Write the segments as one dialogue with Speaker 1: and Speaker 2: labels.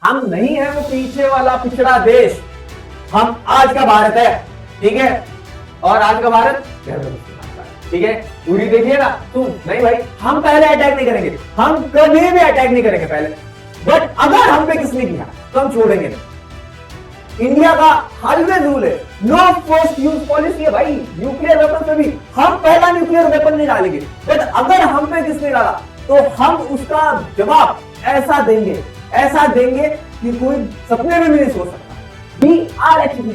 Speaker 1: हम नहीं है वो पीछे वाला पिछड़ा देश, हम आज का भारत है, ठीक है। और आज का भारत ठीक है। पूरी देखिए ना तुम, नहीं भाई हम पहले अटैक नहीं करेंगे, हम कभी भी अटैक नहीं करेंगे पहले, बट अगर हम पे किसने किया तो हम छोड़ेंगे नहीं। इंडिया का ऑलवेज रूल है, नो फर्स्ट यूज पॉलिसी है भाई। न्यूक्लियर वेपन पे भी हम पहला न्यूक्लियर वेपन नहीं डालेंगे, बट अगर हम पे किसने डाला तो हम उसका जवाब ऐसा देंगे कि कोई सपने में भी नहीं सोच सकता। वी आर एक्चुअली,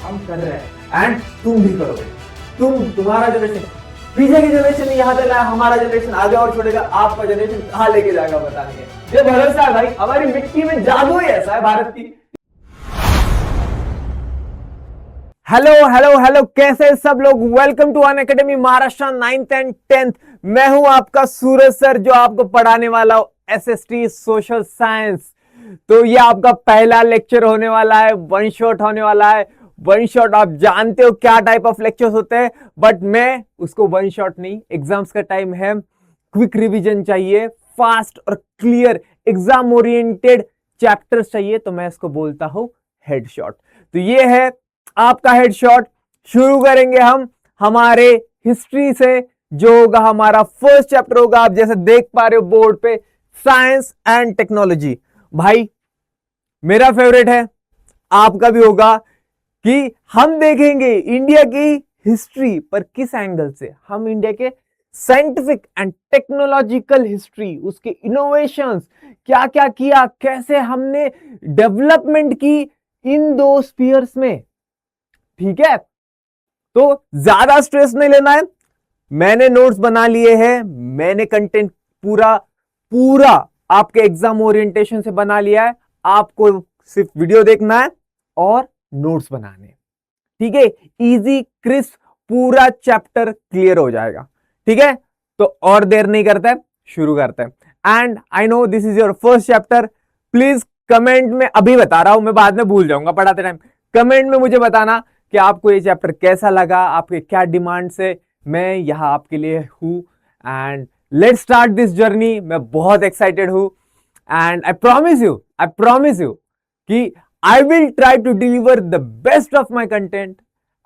Speaker 1: हम कर रहे हैं एंड तुम भी करोगे। तुम्हारा जनरेशन, पीछे की जनरेशन यहां तक आया, हमारा जनरेशन आगे और छोड़ेगा, आपका जनरेशन कहां लेके जाएगा पता नहीं है। ये भरोसा है भाई, हमारी मिट्टी में जादू ही ऐसा है भारत की। हेलो, कैसे सब लोग। Welcome to Unacademy Maharashtra 9th and 10th। मैं हूं आपका सूरज सर, जो आपको पढ़ाने वाला हूं एसएसटी सोशल साइंस। तो ये आपका पहला लेक्चर होने वाला है, वन शॉट होने वाला है। वन शॉट आप जानते हो क्या टाइप ऑफ लेक्चर्स होते हैं, बट मैं उसको वन शॉट नहीं, एग्जाम्स का टाइम है, क्विक रिवीजन चाहिए, फास्ट और क्लियर एग्जाम ओरिएंटेड चैप्टर्स चाहिए, तो मैं इसको बोलता हूं हेडशॉट। तो ये है आपका हेडशॉट। शुरू करेंगे हम हमारे हिस्ट्री से, जो होगा हमारा फर्स्ट चैप्टर होगा, आप जैसे देख पा रहे हो बोर्ड पे, साइंस एंड टेक्नोलॉजी। भाई मेरा फेवरेट है, आपका भी होगा, कि हम देखेंगे इंडिया की हिस्ट्री पर किस एंगल से। हम इंडिया के साइंटिफिक एंड टेक्नोलॉजिकल हिस्ट्री, उसके इनोवेशंस, क्या क्या किया, कैसे हमने डेवलपमेंट की इन दो स्फीयर्स में, ठीक है। तो ज्यादा स्ट्रेस नहीं लेना है, मैंने नोट्स बना लिए हैं, मैंने कंटेंट पूरा आपके एग्जाम ओरिएंटेशन से बना लिया है। आपको सिर्फ वीडियो देखना है और नोट्स बनाने, ठीक है। इजी क्रिस्प पूरा चैप्टर क्लियर हो जाएगा, ठीक है। तो और देर नहीं करते हैं, शुरू करते हैं। And I know this is your first chapter. Please comment में, अभी बता रहा हूं मैं, बाद में भूल जाऊंगा पढ़ाते टाइम, कमेंट में मुझे बताना कि आपको ये चैप्टर कैसा लगा, आपके क्या डिमांड्स है। मैं यहां आपके लिए हूं and let's start this journey. मैं बहुत एक्साइटेड हूं एंड आई प्रॉमिस यू कि I will try to deliver the best of my content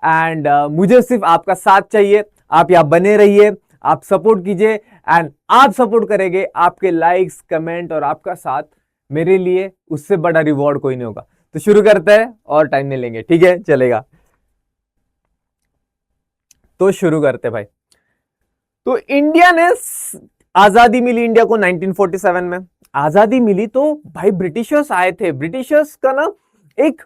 Speaker 1: and मुझे सिर्फ आपका साथ चाहिए। आप यहां बने रहिए, आप सपोर्ट कीजिए एंड आप सपोर्ट करेंगे, आपके लाइक्स, कमेंट और आपका साथ मेरे लिए उससे बड़ा रिवॉर्ड कोई नहीं होगा। तो शुरू करते हैं और टाइम नहीं लेंगे, ठीक है, चलेगा। तो शुरू करते भाई। तो इंडिया ने आजादी मिली इंडिया को 1947 में। आजादी मिली तो भाई ब्रिटिशर्स आए थे। ब्रिटिशर्स का ना एक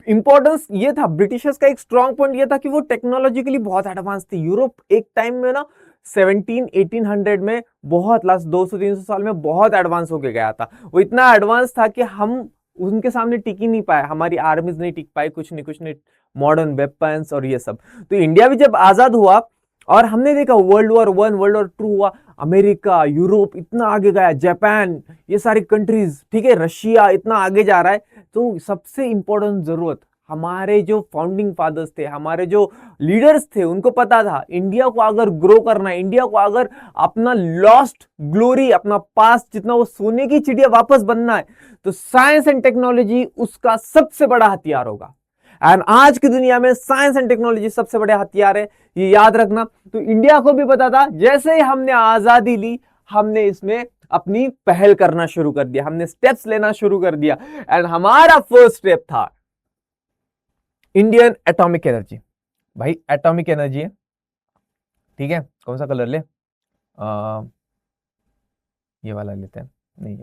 Speaker 1: इंपॉर्टेंस ये था, ब्रिटिशर्स का एक स्ट्रॉन्ग पॉइंट ये था कि वो टेक्नोलॉजिकली बहुत एडवांस थी। यूरोप एक टाइम में ना 1800 में बहुत, लास्ट 200-300 साल में बहुत एडवांस होके गया था। वो इतना एडवांस था कि हम उनके सामने टिक ही नहीं पाए, हमारी आर्मीज नहीं टिक पाई, कुछ नहीं, मॉडर्न वेपन्स और ये सब। तो इंडिया भी जब आजाद हुआ और हमने देखा वर्ल्ड वॉर 1, वर्ल्ड वॉर 2 हुआ, अमेरिका, यूरोप इतना आगे गया, जापान, ये सारी कंट्रीज, ठीक है, रशिया इतना आगे जा रहा है। तो सबसे इंपॉर्टेंट जरूरत, हमारे जो फाउंडिंग फादर्स थे, हमारे जो लीडर्स थे, उनको पता था इंडिया को अगर ग्रो करना है, इंडिया को अगर अपना लॉस्ट ग्लोरी, अपना पास्ट जितना वो सोने की चिड़िया वापस बनना है, तो साइंस एंड टेक्नोलॉजी उसका सबसे बड़ा हथियार होगा। एंड आज की दुनिया में साइंस एंड टेक्नोलॉजी सबसे बड़े हथियार है, ये याद रखना। तो इंडिया को भी पता था, जैसे ही हमने आजादी ली, हमने इसमें अपनी पहल करना शुरू कर दिया, हमने स्टेप्स लेना शुरू कर दिया। एंड हमारा फर्स्ट स्टेप था इंडियन एटॉमिक एनर्जी। भाई एटॉमिक एनर्जी है, ठीक है। कौन सा कलर ले, ये वाला लेते हैं, नहीं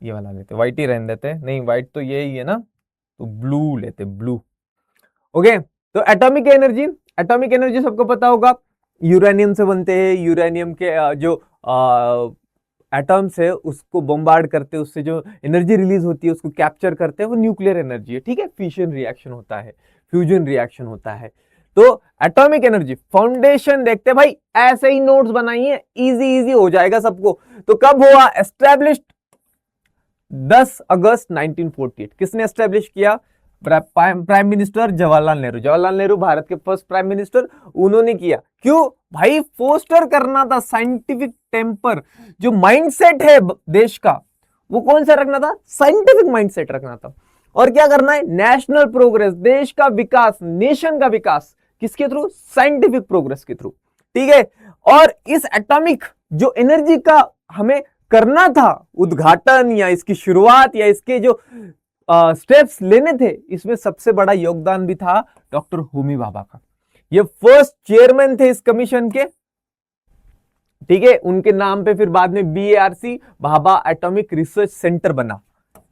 Speaker 1: ये वाला लेते, व्हाइट ही रहने देते, नहीं व्हाइट तो ये ही है ना, तो ब्लू लेते, ब्लू, ओके। तो एटॉमिक एनर्जी सबको पता होगा, यूरेनियम से बनते हैं। यूरेनियम के जो एटम्स है उसको बम्बार्ड करते हैं, उससे जो एनर्जी रिलीज होती है उसको कैप्चर करते हैं, वो न्यूक्लियर एनर्जी है, ठीक है। फिशन रिएक्शन होता है, फ्यूजन रिएक्शन होता है। तो एटॉमिक एनर्जी फाउंडेशन देखते हैं भाई, ऐसे ही नोट्स बनाइए, इजी हो जाएगा सबको। तो कब हुआ एस्टैब्लिश्ड? 10 अगस्त 1948। किसने एस्टैब्लिश किया? प्राइम मिनिस्टर जवाहरलाल नेहरू भारत के फर्स्ट प्राइम मिनिस्टर, उन्होंने किया। क्यों भाई? फोस्टर करना था साइंटिफिक टेम्पर, जो माइंडसेट है देश का, वो कौन सा रखना था? साइंटिफिक माइंडसेट रखना था। और क्या करना है? नेशनल प्रोग्रेस, देश का विकास, नेशन का विकास किसके थ्रू? साइंटिफिक प्रोग्रेस के थ्रू। ठीक है। और इस एटॉमिक जो एनर्जी का हमें करना था उद्घाटन या इसकी शुरुआत या इसके जो स्टेप्स लेने थे, इसमें सबसे बड़ा योगदान भी था डॉक्टर होमी भाभा का। ये फर्स्ट चेयरमैन थे इस कमीशन के। ठीक है। उनके नाम पे फिर बाद में BARC, Bhabha atomic research centre बना।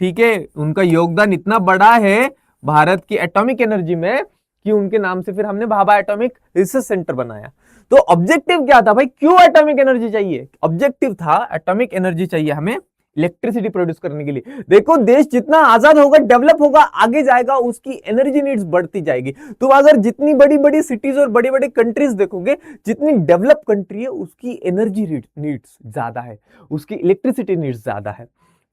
Speaker 1: ठीक है। उनका योगदान इतना बड़ा है भारत की एटॉमिक एनर्जी में कि उनके नाम से फिर हमने भाभा एटॉमिक रिसर्च सेंटर बनाया। तो ऑब्जेक्टिव क्या था भाई? क्यों एटॉमिक एनर्जी चाहिए? ऑब्जेक्टिव था एटॉमिक एनर्जी चाहिए हमें इलेक्ट्रिसिटी प्रोड्यूस करने के लिए। देखो, देश जितना आजाद होगा, डेवलप होगा, आगे जाएगा, उसकी एनर्जी नीड्स बढ़ती जाएगी। तो अगर जितनी बड़ी बड़ी सिटीज और बड़ी बड़ी कंट्रीज देखोगे, जितनी डेवलप कंट्री है उसकी एनर्जी नीड्स ज्यादा है, उसकी इलेक्ट्रिसिटी नीड्स ज्यादा है।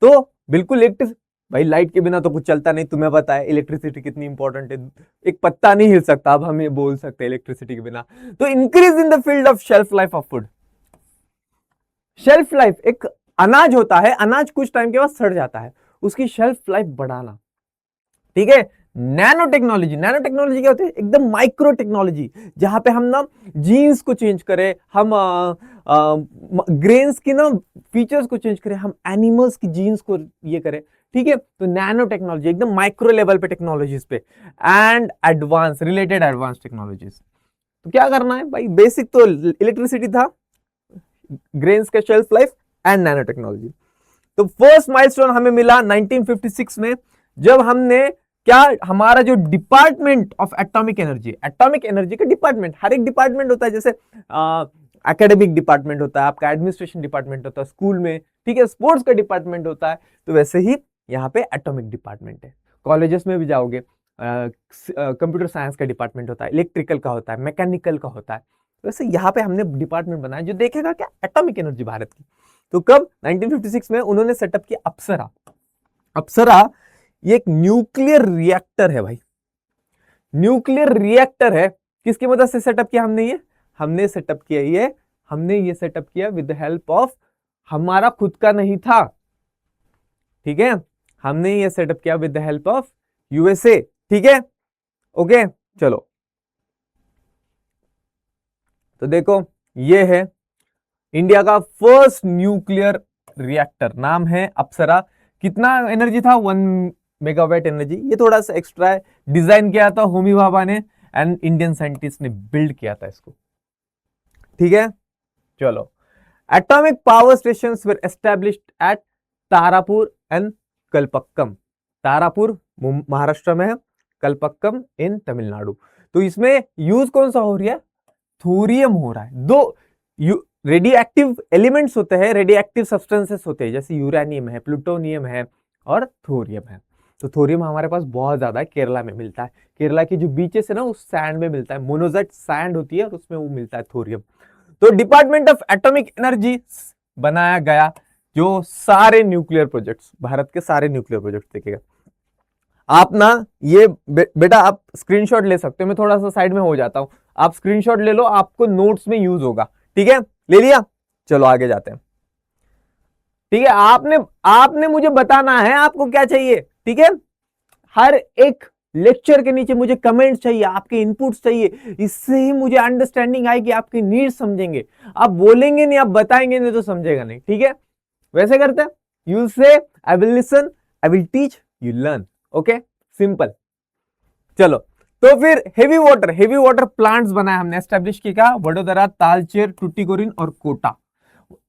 Speaker 1: तो बिल्कुल इलेक्ट्रिक भाई, लाइट के बिना तो कुछ चलता नहीं, तुम्हें पता है इलेक्ट्रिसिटी कितनी इंपॉर्टेंट है। एक पत्ता नहीं हिल सकता, अब हम ये बोल सकते हैं इलेक्ट्रिसिटी के बिना। तो increase in the field of shelf life of food. Shelf life, एक अनाज होता है, अनाज कुछ टाइम के बाद सड़ जाता है, उसकी शेल्फ लाइफ बढ़ाना। ठीक है। नैनो टेक्नोलॉजी, नैनो टेक्नोलॉजी क्या होती है? एकदम माइक्रो टेक्नोलॉजी, जहां पे हम ना जीन्स को चेंज करें, हम ग्रेन्स की ना फीचर्स को चेंज करें, हम एनिमल्स की जीन्स को ये करें। ठीक है। तो नैनो टेक्नोलॉजी एकदम माइक्रो लेवल पे टेक्नोलॉजीज पे, and advance related advance technologies. तो क्या करना है भाई? बेसिक तो इलेक्ट्रिसिटी था, ग्रेन्स का shelf life and nano technology. तो फर्स्ट माइलस्टोन हमें मिला 1956 में, जब हमने क्या, हमारा जो डिपार्टमेंट ऑफ एटॉमिक एनर्जी का डिपार्टमेंट, हर एक डिपार्टमेंट होता है, जैसे एकेडमिक डिपार्टमेंट होता है, आपका एडमिनिस्ट्रेशन डिपार्टमेंट होता है स्कूल में। ठीक है। स्पोर्ट्स का डिपार्टमेंट होता है, तो वैसे ही यहाँ पे एटॉमिक डिपार्टमेंट है। कॉलेजेस में भी जाओगे, कंप्यूटर साइंस का डिपार्टमेंट होता है, इलेक्ट्रिकल का होता है, मैकेनिकल का होता है। वैसे यहाँ पे हमने डिपार्टमेंट बनाया जो देखेगा क्या, एटॉमिक एनर्जी भारत की। तो कब? 1956 में उन्होंने सेटअप किया अप्सरा। अप्सरा ये एक न्यूक्लियर रिएक्टर है भाई, न्यूक्लियर रिएक्टर है। किसकी मदद से सेटअप किया हमने ये? हमने सेटअप किया ये सेटअप किया विद द हेल्प ऑफ, हमारा खुद का नहीं था। ठीक है। हमने ये सेटअप किया with the help of USA। ठीक है। ओके, चलो तो देखो, ये है इंडिया का फर्स्ट न्यूक्लियर रिएक्टर, नाम है अप्सरा। कितना एनर्जी था? 1 मेगावाट एनर्जी। ये थोड़ा सा एक्स्ट्रा है, डिजाइन किया था होमी भाभा ने एंड इंडियन साइंटिस्ट ने बिल्ड किया था इसको। ठीक है। चलो, atomic power station were established eight Tarapur and Kalpakkam. Tarapur Maharashtra में है, कलपक्कम इन तमिलनाडु। तो इसमें यूज कौन सा हो रहा है? थोरियम हो रहा है। दो रेडियो एक्टिव एलिमेंट्स होते हैं, रेडियो एक्टिव सब्सटेंसेस होते हैं, जैसे यूरेनियम है, प्लूटोनियम है और थोरियम है। तो थोरियम हमारे पास बहुत ज्यादा है, केरला में मिलता है। केरला की जो बीचेस है ना, उस सैंड में मिलता है, मोनोजाइट सैंड होती है और उसमें वो मिलता है थोरियम। तो डिपार्टमेंट ऑफ एटॉमिक एनर्जी बनाया गया, जो सारे न्यूक्लियर प्रोजेक्ट्स, भारत के सारे न्यूक्लियर प्रोजेक्ट देखेगा। आप ना ये बेटा आप स्क्रीनशॉट ले सकते हो, मैं थोड़ा सा साइड में हो जाता हूं, आप स्क्रीनशॉट ले लो, आपको नोट्स में यूज होगा। ठीक है, ले लिया? चलो आगे जाते हैं। ठीक है, आपने मुझे बताना है आपको क्या चाहिए। ठीक है, हर एक लेक्चर के नीचे मुझे कमेंट चाहिए, आपके इनपुट्स चाहिए, इससे ही मुझे अंडरस्टैंडिंग आएगी, आपकी नीड्स समझेंगे। आप बोलेंगे नहीं, आप बताएंगे नहीं तो समझेगा नहीं। ठीक है, वैसे करते हैं, यू से I will listen, I will teach, you learn. Okay, simple. चलो, तो फिर हेवी वाटर प्लांट्स बनाए हमने, एस्टेब्लिश किया, वडोदरा, तालचेर, टुटीकोरिन और कोटा।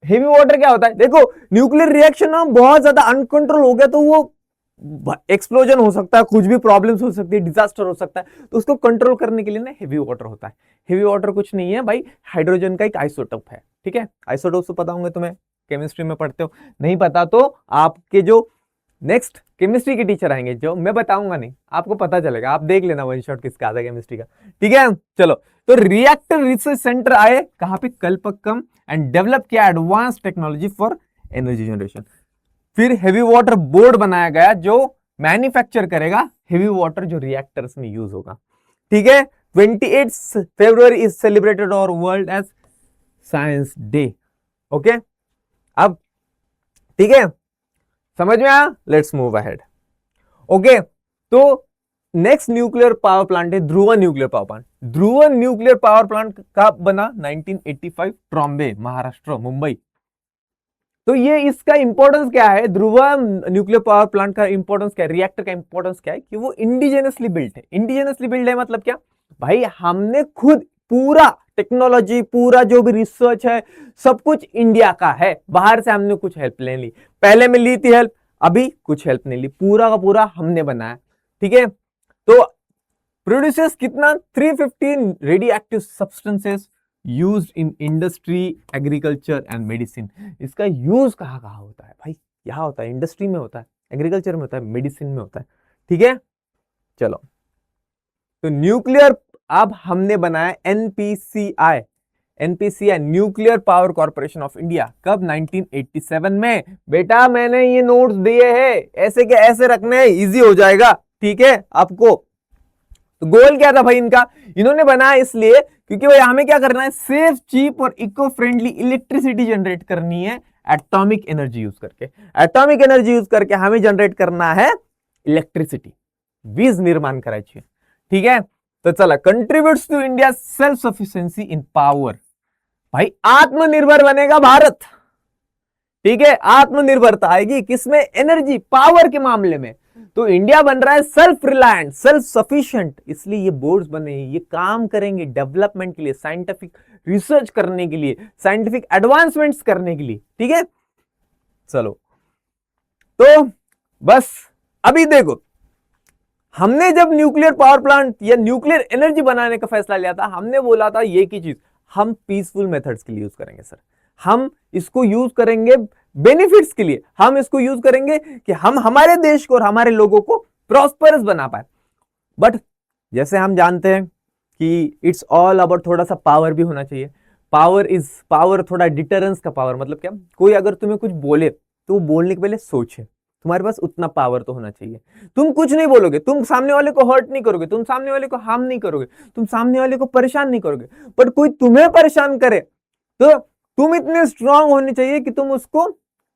Speaker 1: हेवी वाटर क्या होता है? देखो, न्यूक्लियर रिएक्शन ना बहुत ज्यादा अनकंट्रोल हो गया तो वो एक्सप्लोजन हो सकता है, कुछ भी प्रॉब्लम्स हो सकती है, डिजास्टर हो सकता है। तो उसको कंट्रोल करने के लिए ना हेवी वाटर होता है। हेवी वाटर कुछ नहीं है भाई, हाइड्रोजन का एक आइसोटोप है। ठीक है, आइसोटोप तो पता होंगे तुम्हें, केमिस्ट्री में पढ़ते हो। नहीं पता तो आपके जो नेक्स्ट केमिस्ट्री के टीचर आएंगे, जो मैं बताऊंगा नहीं, आपको पता चलेगा, आप देख लेना वन शॉट किसका आता है केमिस्ट्री का। ठीक है, चलो, तो रिएक्टर रिसर्च सेंटर आए कहां पे? कलपक्कम, एंड डेवलप किया advance technology for energy generation. फिर हेवी वाटर बोर्ड बनाया गया जो मैन्युफैक्चर करेगा हेवी वाटर जो रिएक्टर्स में यूज होगा। ठीक है, 28 फरवरी इज सेलिब्रेटेड और world as science day. Okay, अब ठीक है, समझ में आया? Let's move ahead. ओके, तो नेक्स्ट न्यूक्लियर पावर प्लांट है Dhruva nuclear power plant. Dhruva nuclear power plant कब बना? 1985, ट्रॉम्बे, महाराष्ट्र, मुंबई। तो ये इसका इंपॉर्टेंस क्या है? ध्रुव न्यूक्लियर पावर प्लांट का इंपॉर्टेंस क्या है? रिएक्टर का इंपॉर्टेंस क्या है? कि वो इंडिजिनसली बिल्ट है। इंडिजिनसली बिल्ड है मतलब क्या भाई? हमने खुद पूरा टेक्नोलॉजी, पूरा जो भी रिसर्च है, सब कुछ इंडिया का है। बाहर से हमने कुछ हेल्प नहीं ली। पहले में ली थी हेल्प, अभी कुछ हेल्प नहीं ली, पूरा का पूरा हमने बनाया। ठीक है, तो प्रोड्यूसेस कितना? 315 radio active substances used in industry, agriculture and medicine. इसका यूज कहाँ कहाँ होता है भाई? यहाँ होता है, इंडस्ट्री में होता है, एग्रीकल्चर में होता है, मेडिसिन में होता है। ठीक है, चलो, तो न्यूक्लियर अब हमने बनाया NPCI. NPCI nuclear power corporation of India कब? 1987 में। बेटा मैंने ये नोट्स दिए हैं, ऐसे के ऐसे रखने हैं, इजी हो जाएगा। ठीक है आपको। तो गोल क्या था भाई इनका? इन्होंने बनाया इसलिए क्योंकि भाई हमें क्या करना है? सेफ, चीप और इको फ्रेंडली इलेक्ट्रिसिटी जनरेट करनी है एटॉमिक एनर्जी यूज करके। एटॉमिक एनर्जी यूज करके हमें जनरेट करना है इलेक्ट्रिसिटी, वीज निर्माण करायची। ठीक है, तो चला, contributes to India self sufficiency in power. भाई आत्मनिर्भर बनेगा भारत। ठीक है, आत्मनिर्भरता आएगी किसमें? एनर्जी, पावर के मामले में। तो इंडिया बन रहा है सेल्फ रिलायंट, सेल्फ सफिशिएंट। इसलिए ये बोर्ड्स बने, ये काम करेंगे डेवलपमेंट के लिए, साइंटिफिक रिसर्च करने के लिए, साइंटिफिक एडवांसमेंट्स करने के लिए। ठीक है, चलो, तो बस अभी देखो, हमने जब न्यूक्लियर पावर प्लांट या न्यूक्लियर एनर्जी बनाने का फैसला लिया था, हमने बोला था ये की चीज हम पीसफुल मेथड्स के लिए यूज करेंगे सर। हम इसको यूज करेंगे बेनिफिट्स के लिए, हम इसको यूज करेंगे कि हम हमारे देश को और हमारे लोगों को प्रॉस्परस बना पाए। बट जैसे हम जानते हैं कि इट्स ऑल अबाउट थोड़ा सा पावर भी होना चाहिए। पावर इज पावर, थोड़ा डिटरेंस का पावर। मतलब क्या? कोई अगर तुम्हें कुछ बोले तो बोलने के पहले सोचे, तुम्हारे पास उतना पावर तो होना चाहिए। तुम कुछ नहीं बोलोगे, तुम सामने वाले को हर्ट नहीं करोगे, तुम सामने वाले को हार्म नहीं करोगे, तुम सामने वाले को परेशान नहीं करोगे, बट कोई तुम्हें परेशान करे तो तुम इतने स्ट्रांग होने चाहिए कि तुम उसको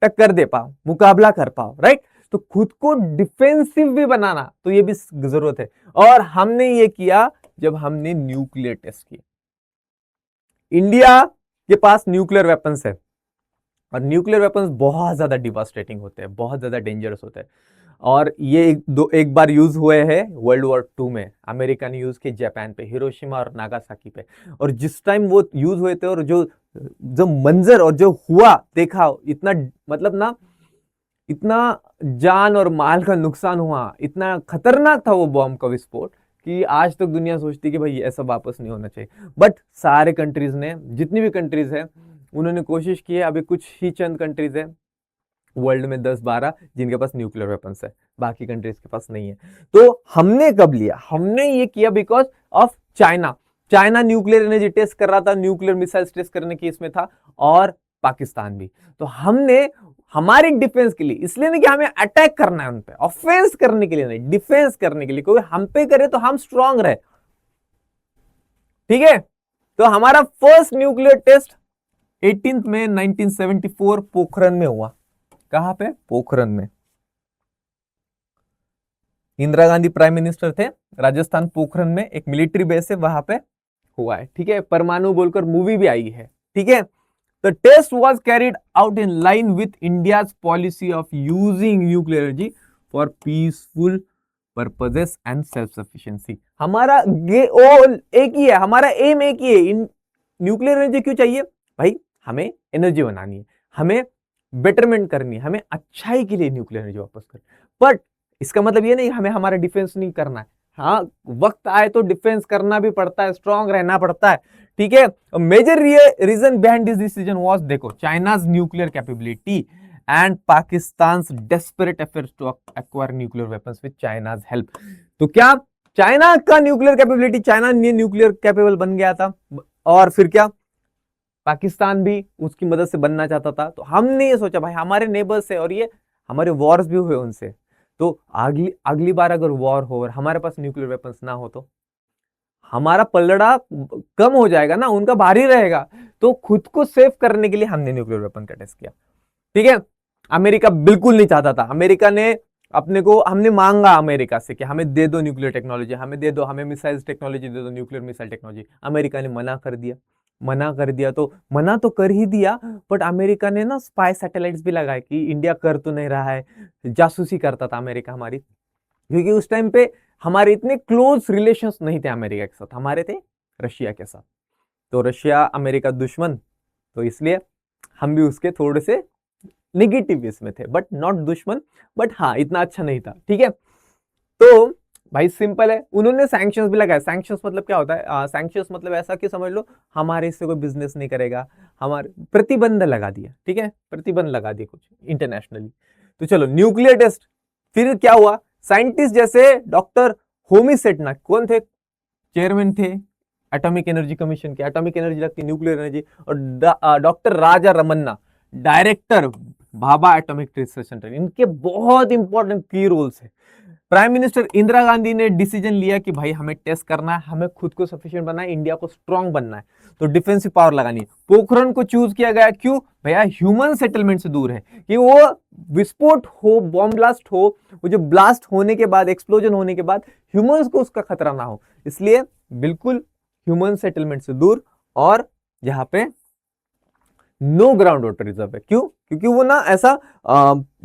Speaker 1: टक्कर दे पाओ, मुकाबला कर पाओ। राइट? तो खुद को डिफेंसिव भी बनाना, तो ये भी जरूरत है। और हमने ये किया जब हमने न्यूक्लियर टेस्ट किए। इंडिया के पास न्यूक्लियर वेपन्स है, और न्यूक्लियर वेपन्स बहुत ज्यादा डिवास्टेटिंग होते हैं, बहुत ज्यादा डेंजरस होते हैं। और ये एक बार यूज हुए हैं वर्ल्ड वॉर 2 में। अमेरिका ने यूज किए जापान पे, हिरोशिमा और नागासाकी पे। और जिस टाइम वो यूज हुए थे और जो जो मंजर और जो हुआ देखा, इतना मतलब ना, इतना जान और माल का नुकसान हुआ, इतना खतरनाक था वो बॉम्ब का विस्फोट कि आज तक दुनिया सोचती कि भाई ऐसा वापस नहीं होना चाहिए। बट सारे कंट्रीज ने, जितनी भी कंट्रीज है, उन्होंने कोशिश की है। अभी कुछ ही चंद कंट्रीज है वर्ल्ड में, 10-12, जिनके पास न्यूक्लियर वेपन्स है, बाकी कंट्रीज के पास नहीं है। तो हमने कब लिया? हमने ये किया because of China. China nuclear energy test कर रहा था, न्यूक्लियर मिसाइल्स टेस्ट करने की इसमें था, और पाकिस्तान भी। तो हमने हमारी डिफेंस के लिए, इसलिए नहीं कि हमें अटैक करना है उन पे, ऑफेंस करने के लिए नहीं, डिफेंस करने के लिए। कोई हम पे करे तो हम स्ट्रांग रहे। ठीक है, तो हमारा फर्स्ट न्यूक्लियर टेस्ट 18 मई 1974 पोखरण में हुआ। कहां पे? पोखरण में। इंदिरा गांधी प्राइम मिनिस्टर थे, राजस्थान पोखरण में एक मिलिट्री बेस है, वहां पे हुआ है। ठीक है, परमाणु बोलकर मूवी भी आई है। ठीक है, the test was carried out in line with India's policy of using nuclear energy for peaceful purposes and self sufficiency. हमारा गोल एक ही है, हमारा एम एक ही है। न्यूक्लियर एनर्जी क्यों चाहिए भाई? हमें एनर्जी बनानी है, हमें बेटरमेंट करनी है, हमें अच्छाई के लिए न्यूक्लियर एनर्जी वापस कर। बट इसका मतलब ये नहीं हमें हमारा डिफेंस नहीं करना है। हाँ, वक्त आए तो डिफेंस करना भी पड़ता है, स्ट्रांग रहना पड़ता है। ठीक है, major reason behind this decision was, देखो, China's nuclear capability and Pakistan desperate efforts to acquire nuclear weapons with China's help. तो क्या चाइना का nuclear capability, China nuclear capable बन गया था, और फिर क्या पाकिस्तान भी उसकी मदद से बनना चाहता था। तो हमने ये सोचा भाई हमारे नेबर्स है और ये हमारे वॉर्स भी हुए उनसे, तो अगली बार अगर वॉर हो और हमारे पास न्यूक्लियर वेपन्स ना हो तो हमारा पलड़ा कम हो जाएगा ना, उनका भारी रहेगा। तो खुद को सेव करने के लिए हमने न्यूक्लियर वेपन का टेस्ट किया। ठीक है, अमेरिका बिल्कुल नहीं चाहता था। अमेरिका ने अपने को, हमने मांगा अमेरिका से कि हमें दे दो न्यूक्लियर टेक्नोलॉजी, हमें दे दो, हमें मिसाइल टेक्नोलॉजी दे दो, न्यूक्लियर मिसाइल टेक्नोलॉजी। अमेरिका ने मना कर दिया। मना कर दिया तो मना तो कर ही दिया, बट अमेरिका ने ना स्पाई सैटेलाइट्स भी लगाए कि इंडिया कर तो नहीं रहा है। जासूसी करता था अमेरिका हमारी, क्योंकि उस टाइम पे हमारे इतने क्लोज रिलेशंस नहीं थे अमेरिका के साथ, हमारे थे रशिया के साथ। तो रशिया अमेरिका दुश्मन, तो इसलिए हम भी उसके थोड़े से नेगेटिव इसमें थे, बट नॉट दुश्मन, बट हाँ इतना अच्छा नहीं था। ठीक है, तो भाई सिंपल है, उन्होंने सैंक्शंस भी लगाए। सैंक्शंस मतलब क्या होता है? सैंक्शंस मतलब ऐसा कि समझ लो हमारे इससे कोई बिजनेस नहीं करेगा, हमारे प्रतिबंध लगा दिया। ठीक है, प्रतिबंध लगा दिया कुछ इंटरनेशनली। तो चलो न्यूक्लियर टेस्ट, फिर क्या हुआ? साइंटिस्ट जैसे डॉक्टर होमी सेटना, कौन थे? चेयरमैन थे एटॉमिक एनर्जी कमीशन के, एटॉमिक एनर्जी लगती है न्यूक्लियर एनर्जी। और doctor Raja Ramanna, director Bhabha atomic research centre. इनके बहुत इंपॉर्टेंट की रोल्स है। प्राइम मिनिस्टर इंदिरा गांधी ने डिसीजन लिया कि भाई हमें टेस्ट करना है, हमें खुद को सफिशिएंट बनना है, इंडिया को स्ट्रांग बनना है, तो डिफेंसिव पावर लगानी है। पोखरण को चूज किया गया, क्यों भैया? ह्यूमन सेटलमेंट से दूर है, कि वो विस्फोट हो, बॉम्ब ब्लास्ट हो, वो जो ब्लास्ट होने के बाद, एक्सप्लोजन होने के बाद ह्यूमंस को उसका खतरा ना हो, इसलिए बिल्कुल ह्यूमन सेटलमेंट से दूर। और यहाँ पे नो ग्राउंड वाटर रिजर्व है। क्यों? क्योंकि वो ना ऐसा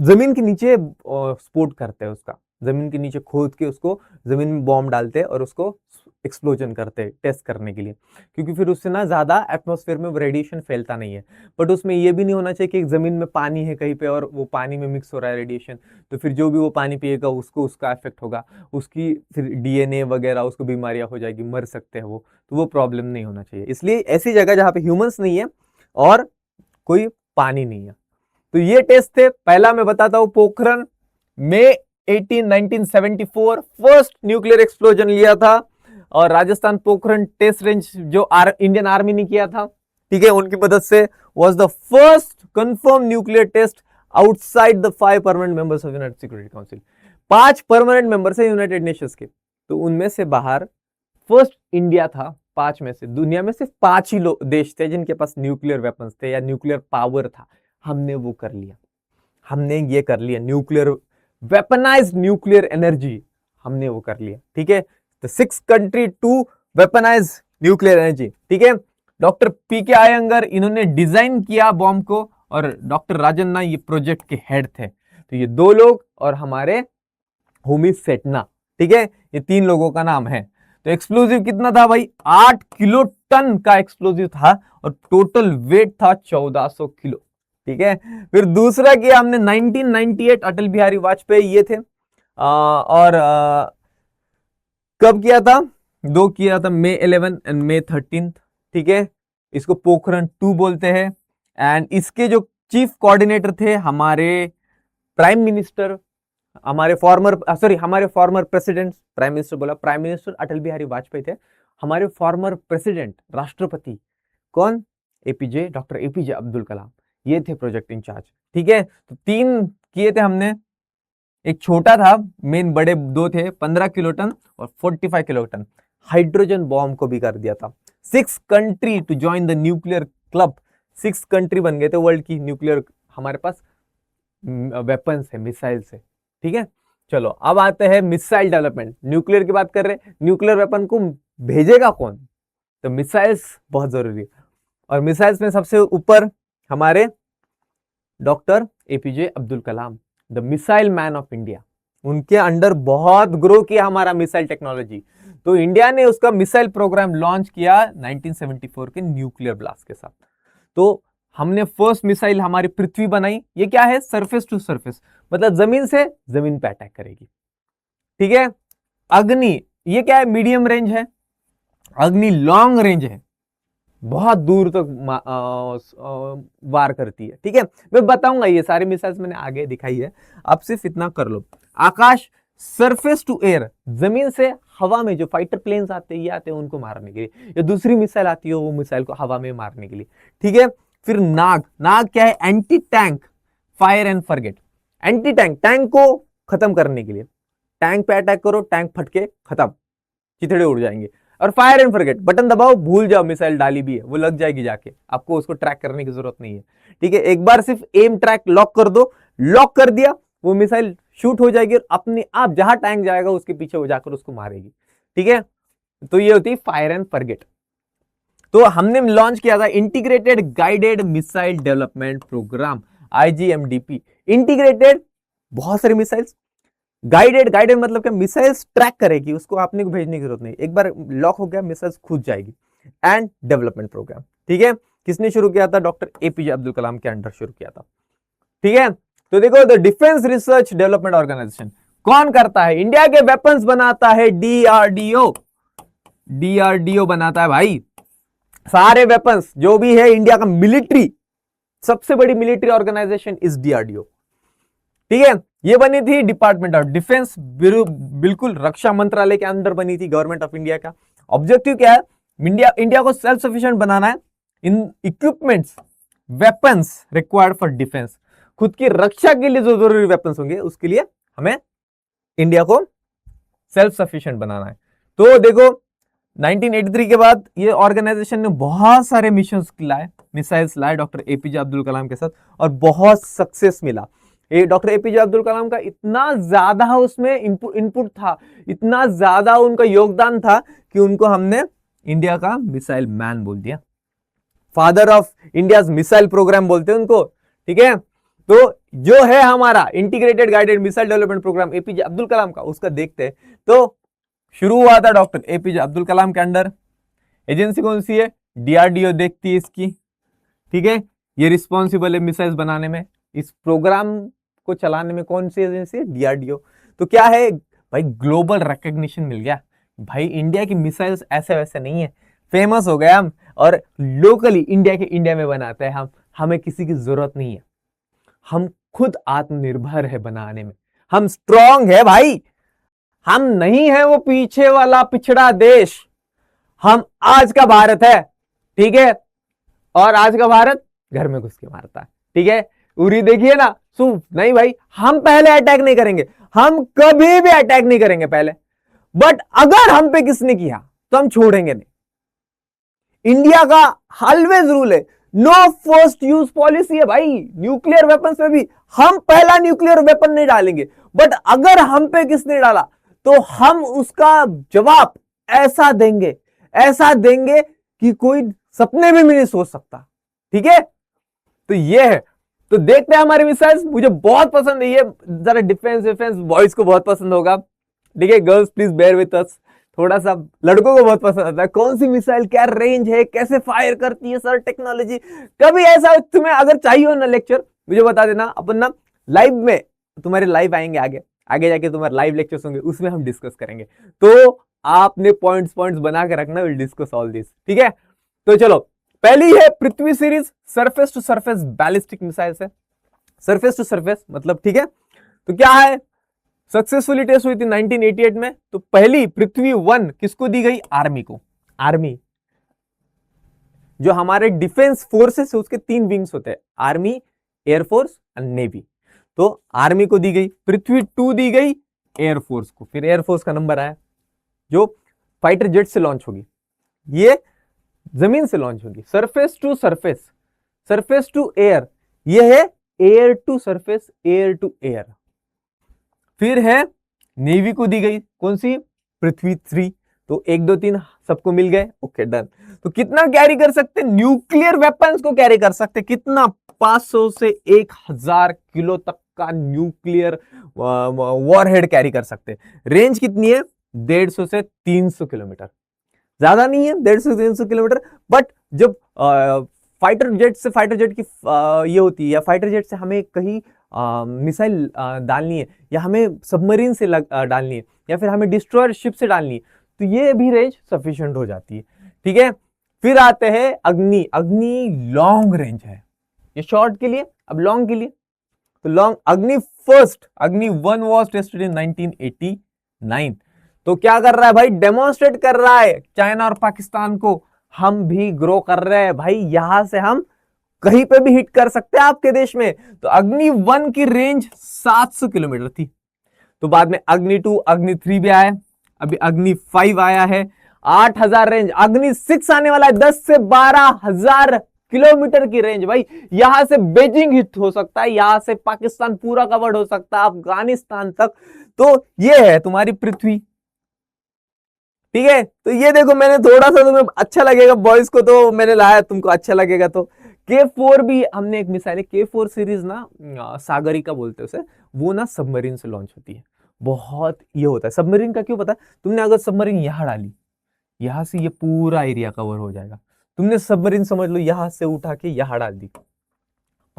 Speaker 1: जमीन के नीचे स्पोर्ट करते हैं, उसका जमीन के नीचे खोद के उसको जमीन में बॉम्ब डालते हैं और उसको एक्सप्लोजन करते हैं टेस्ट करने के लिए, क्योंकि फिर उससे ना ज्यादा एटमॉस्फेयर में रेडिएशन फैलता नहीं है। बट उसमें ये भी नहीं होना चाहिए कि जमीन में पानी है कहीं पे और वो पानी में मिक्स हो रहा है रेडिएशन, तो फिर जो भी वो पानी पिएगा उसको उसका इफेक्ट होगा, उसकी फिर डीएनए वगैरह उसको बीमारियां हो जाएगी, मर सकते हैं वो, तो वो प्रॉब्लम नहीं होना चाहिए। इसलिए ऐसी जगह जहां पे ह्यूमंस नहीं है और कोई पानी नहीं है। तो ये टेस्ट थे। पहला मैं बताता हूं, पोखरण में 1974 फर्स्ट न्यूक्लियर एक्सप्लोजन लिया था, और राजस्थान पोखरण टेस्ट रेंज जो इंडियन आर्मी ने किया था, ठीक है, उनकी मदद से was the first confirm nuclear test outside the 5 permanent members of united security council. 5 permanent members है यूनाइटेड नेशंस के, तो उनमें से बाहर फर्स्ट इंडिया था। 5 में से, दुनिया में सिर्फ 5 ही देश थे जिनके पास न्यूक्लियर वेपन्स थे या न्यूक्लियर पावर था। हमने वो कर लिया, हमने ये कर लिया, न्यूक्लियर वेपनाइज्ड न्यूक्लियर एनर्जी, हमने वो कर लिया। ठीक है, तो 6 country to weaponize nuclear energy. ठीक है, डॉक्टर पीके अयंगर इन्होंने डिजाइन किया बॉम्ब को, और डॉक्टर राजन्ना ये प्रोजेक्ट के हेड थे। तो ये 2 लोग और हमारे होमी सेटना, ठीक है, ये 3 लोगों का नाम है। तो एक्सप्लोजिव कितना था भाई? 8 किलो टन का एक्सप्लोजिव था, और टोटल वेट था 1400 किलो। ठीक है, फिर दूसरा किया हमने 1998, अटल बिहारी वाजपेयी ये थे। कब किया था? 2 किया था, May 11 एंड May 13। ठीक है, इसको पोखरण 2 बोलते हैं। एंड इसके जो चीफ कोऑर्डिनेटर थे हमारे प्राइम मिनिस्टर, हमारे फॉर्मर प्रेसिडेंट, प्राइम मिनिस्टर बोला, प्राइम मिनिस्टर अटल बिहारी वाजपेयी थे। हमारे फॉर्मर प्रेसिडेंट, राष्ट्रपति कौन? APJ, doctor APJ Abdul Kalam, ये थे प्रोजेक्ट इंचार्ज। ठीक है, तो 3 किए थे हमने, एक छोटा था, मेन बड़े 2 थे, 15 किलो टन और 45 किलो टन। हाइड्रोजन बॉम्ब को भी कर दिया था। 6 country to join the nuclear club, 6 country बन गए थे वर्ल्ड की न्यूक्लियर, हमारे पास वेपन्स है, मिसाइल्स है। ठीक है, चलो अब आते हैं मिसाइल डेवलपमेंट। न्यूक्लियर की बात कर रहे हैं, न्यूक्लियर वेपन को भेजेगा कौन? तो मिसाइल्स बहुत जरूरी है, और मिसाइल्स में सबसे ऊपर हमारे doctor APJ Abdul Kalam, the missile man of India. उनके अंडर बहुत ग्रो किया हमारा मिसाइल टेक्नोलॉजी। तो इंडिया ने उसका मिसाइल प्रोग्राम लॉन्च किया 1974 के न्यूक्लियर ब्लास्ट के साथ। तो हमने फर्स्ट मिसाइल हमारी पृथ्वी बनाई। ये क्या है? सरफेस टू सरफेस, मतलब जमीन से जमीन पे अटैक करेगी। ठीक है, अग्नि, ये क्या है? मीडियम रेंज है। अग्नि लॉन्ग रेंज है, बहुत दूर तक वार करती है। ठीक है, मैं बताऊंगा, ये सारी मिसाइल्स मैंने आगे दिखाई है, आप सिर्फ इतना कर लो। आकाश, सरफेस टू एयर, जमीन से हवा में जो फाइटर प्लेन्स आते हैं, ये आते हैं उनको मारने के लिए, या दूसरी मिसाइल आती है वो मिसाइल को हवा में मारने के लिए। ठीक है, फिर नाग, नाग क्या है? Anti tank fire and forget. Anti tank, tank को खत्म करने के लिए, टैंक पे अटैक करो, टैंक फटके खत्म, चिथड़े उड़ जाएंगे। और फायर एंड फॉरगेट, बटन दबाओ, भूल जाओ मिसाइल डाली भी है, वो लग जाएगी जाके, आपको उसको ट्रैक करने की जरूरत नहीं है। ठीक है, एक बार सिर्फ एम ट्रैक लॉक कर दो, लॉक कर दिया, वो मिसाइल शूट हो जाएगी और अपने आप जहां टैंक जाएगा उसके पीछे वो जाकर उसको मारेगी। ठीक है, तो ये होती है फायर एंड फॉरगेट। तो हमने लॉन्च किया था integrated guided missile development programme, IGMDP। Integrated, बहुत सारी मिसाइल्स, गाइडेड, गाइडेड मतलब क्या, मिसाइल्स ट्रैक करेगी, उसको आपने को भेजने की जरूरत नहीं, एक बार लॉक हो गया मिसाइल्स खुद जाएगी। एंड डेवलपमेंट प्रोग्राम, ठीक है, किसने शुरू किया था? डॉक्टर APJ अब्दुल कलाम के अंडर शुरू किया था। ठीक है, तो देखो the defence research development organisation कौन करता है? इंडिया के वेपन्स बनाता है DRDO। DRDO बनाता है भाई सारे वेपन्स, जो भी है इंडिया का मिलिट्री, सबसे बड़ी मिलिट्री ऑर्गेनाइजेशन इज DRDO। ठीक है, ये बनी थी डिपार्टमेंट ऑफ डिफेंस, बिल्कुल रक्षा मंत्रालय के अंदर बनी थी, गवर्नमेंट ऑफ इंडिया का। ऑब्जेक्टिव क्या है? इंडिया को सेल्फ सफिशिएंट बनाना है in equipments, weapons required for defence. खुद की रक्षा के लिए जो जरूरी वेपन्स होंगे उसके लिए हमें इंडिया को सेल्फ सफिशिएंट बनाना है। तो देखो 1983 के बाद ये ऑर्गेनाइजेशन ने बहुत सारे मिशंस लाए, मिसाइल्स लाए डॉक्टर APJ अब्दुल कलाम के साथ, और बहुत सक्सेस मिला। ये डॉक्टर APJ अब्दुल कलाम का इतना ज्यादा उसमें इनपुट था, इतना ज्यादा उनका योगदान था कि उनको हमने इंडिया का मिसाइल मैन बोल दिया, father of India missile programme बोलते हैं उनको। ठीक है, तो जो है हमारा integrated guided missile development programme APJ Abdul Kalam का, उसका देखते हैं। तो शुरू हुआ था डॉक्टर APJ अब्दुल कलाम के अंडर। एजेंसी कौन सी है? DRDO देखती है इसकी। ठीक है, ये रिस्पॉन्सिबल है मिसाइल्स बनाने में, इस प्रोग्राम को चलाने में कौन सी एजेंसी है? DRDO। तो क्या है भाई, ग्लोबल रिकॉग्निशन मिल गया भाई, इंडिया की मिसाइल्स ऐसे वैसे नहीं है, फेमस हो गए हम, और लोकली इंडिया के इंडिया में बनाते हैं हम, हमें किसी की जरूरत नहीं है, हम खुद आत्मनिर्भर है बनाने में, हम स्ट्रांग है भाई, हम नहीं है वो पीछे वाला पिछड़ा देश, हम आज का भारत है। ठीक है, और आज का भारत घर में घुस के मारता है। ठीक है, उरी देखिए ना, नहीं भाई, हम पहले अटैक नहीं करेंगे, हम कभी भी अटैक नहीं करेंगे पहले, बट अगर हम पे किसने किया तो हम छोड़ेंगे नहीं। इंडिया का ऑलवेज रूल है, नो फर्स्ट यूज पॉलिसी है भाई, न्यूक्लियर वेपन्स में भी हम पहला न्यूक्लियर वेपन नहीं डालेंगे, बट अगर हम पे किसने डाला तो हम उसका जवाब ऐसा देंगे कि कोई सपने में भी नहीं सोच सकता। ठीक है, तो ये है। तो देखते हैं हमारे मिसाइल्स, मुझे बहुत पसंद है ये, जरा डिफेंस बॉयज को बहुत पसंद होगा। ठीक है, girls please bear with us, थोड़ा सा लड़कों को बहुत पसंद आता है। कौन सी मिसाइल, क्या रेंज है, कैसे फायर करती है, सर टेक्नोलॉजी। कभी ऐसा तुम्हें अगर चाहिए हो ना लेक्चर, मुझे बता देना, अपन ना लाइव में तुम्हारे लाइव आएंगे, आगे जाके तुम्हारे लाइव लेक्चर्स होंगे, उसमें हम डिस्कस करेंगे। तो आपने पॉइंट्स बना के रखना, विल डिस्कस ऑल दिस। ठीक है, तो चलो, पहली है Prithvi series, surface to surface ballistic missiles है। सरफेस टू सरफेस मतलब, ठीक है, तो क्या है, सक्सेसफुली टेस्ट हुई थी 1988 में। तो पहली पृथ्वी 1 किसको दी गई? आर्मी को। आर्मी जो हमारे डिफेंस फोर्सेस है उसके 3 विंग्स होते हैं, आर्मी, एयरफोर्स एंड नेवी। तो आर्मी को दी गई, पृथ्वी 2 दी गई एयरफोर्स को। फिर एयरफोर्स का नंबर आया, जो फाइटर जेट से लॉन्च होगी, ये जमीन से लॉन्च होगी। Surface to surface, surface to air, ये है air to surface, air to air. फिर है नेवी को दी गई, कौन सी? पृथ्वी 3। तो 1 2 3 सबको मिल गए, ओके डन। तो कितना कैरी कर सकते? न्यूक्लियर वेपन्स को कैरी कर सकते, कितना? 500 से 1000 किलो तक का न्यूक्लियर वॉरहेड कैरी कर सकते। रेंज कितनी है? 150 से 300 किलोमीटर, ज्यादा नहीं है 150 से 300 किलोमीटर। बट जब फाइटर जेट की ये होती है, या फाइटर जेट से हमें कहीं मिसाइल डालनी है, या हमें सबमरीन से डालनी है, या फिर हमें डिस्ट्रॉयर शिप से डालनी है, तो ये भी रेंज सफिशिएंट हो जाती है। ठीक है, फिर आते हैं अग्नि। अग्नि लॉन्ग रेंज है, ये शॉर्ट के लिए, अब लॉन्ग के लिए। तो लॉन्ग अग्नि फर्स्ट, अग्नि 1 वॉज टेस्टेड इन 1989। तो क्या कर रहा है भाई? डेमोन्स्ट्रेट कर रहा है चाइना और पाकिस्तान को, हम भी ग्रो कर रहे हैं भाई, यहां से हम कहीं पे भी हिट कर सकते हैं आपके देश में। तो अग्नि 1 की रेंज 700 किलोमीटर थी। तो बाद में अग्नि 2, अग्नि 3 भी आया, अभी अग्नि 5 आया है, 8000 रेंज। अग्नि 6 आने वाला है, 10 से 12,000 किलोमीटर की रेंज भाई। यहां से बीजिंग हिट हो सकता है, यहां से पाकिस्तान पूरा कवर्ड हो सकता है, अफगानिस्तान तक। तो ये है तुम्हारी पृथ्वी, ठीक है। तो ये देखो मैंने थोड़ा सा तुम्हें अच्छा लगेगा बॉयज को तो मैंने लाया, तुमको अच्छा लगेगा तो। K4 भी हमने एक मिसाइल है, K4 सीरीज ना सागरिका बोलते हैं उसे, वो ना सबमरीन से लॉन्च होती है। बहुत ये होता है सबमरीन का, क्यों पता है? तुमने अगर सबमरीन यहां डाली, यहां से ये पूरा एरिया कवर हो जाएगा। तुमने सबमरीन समझ लो यहां से उठा के यहां डाल दी,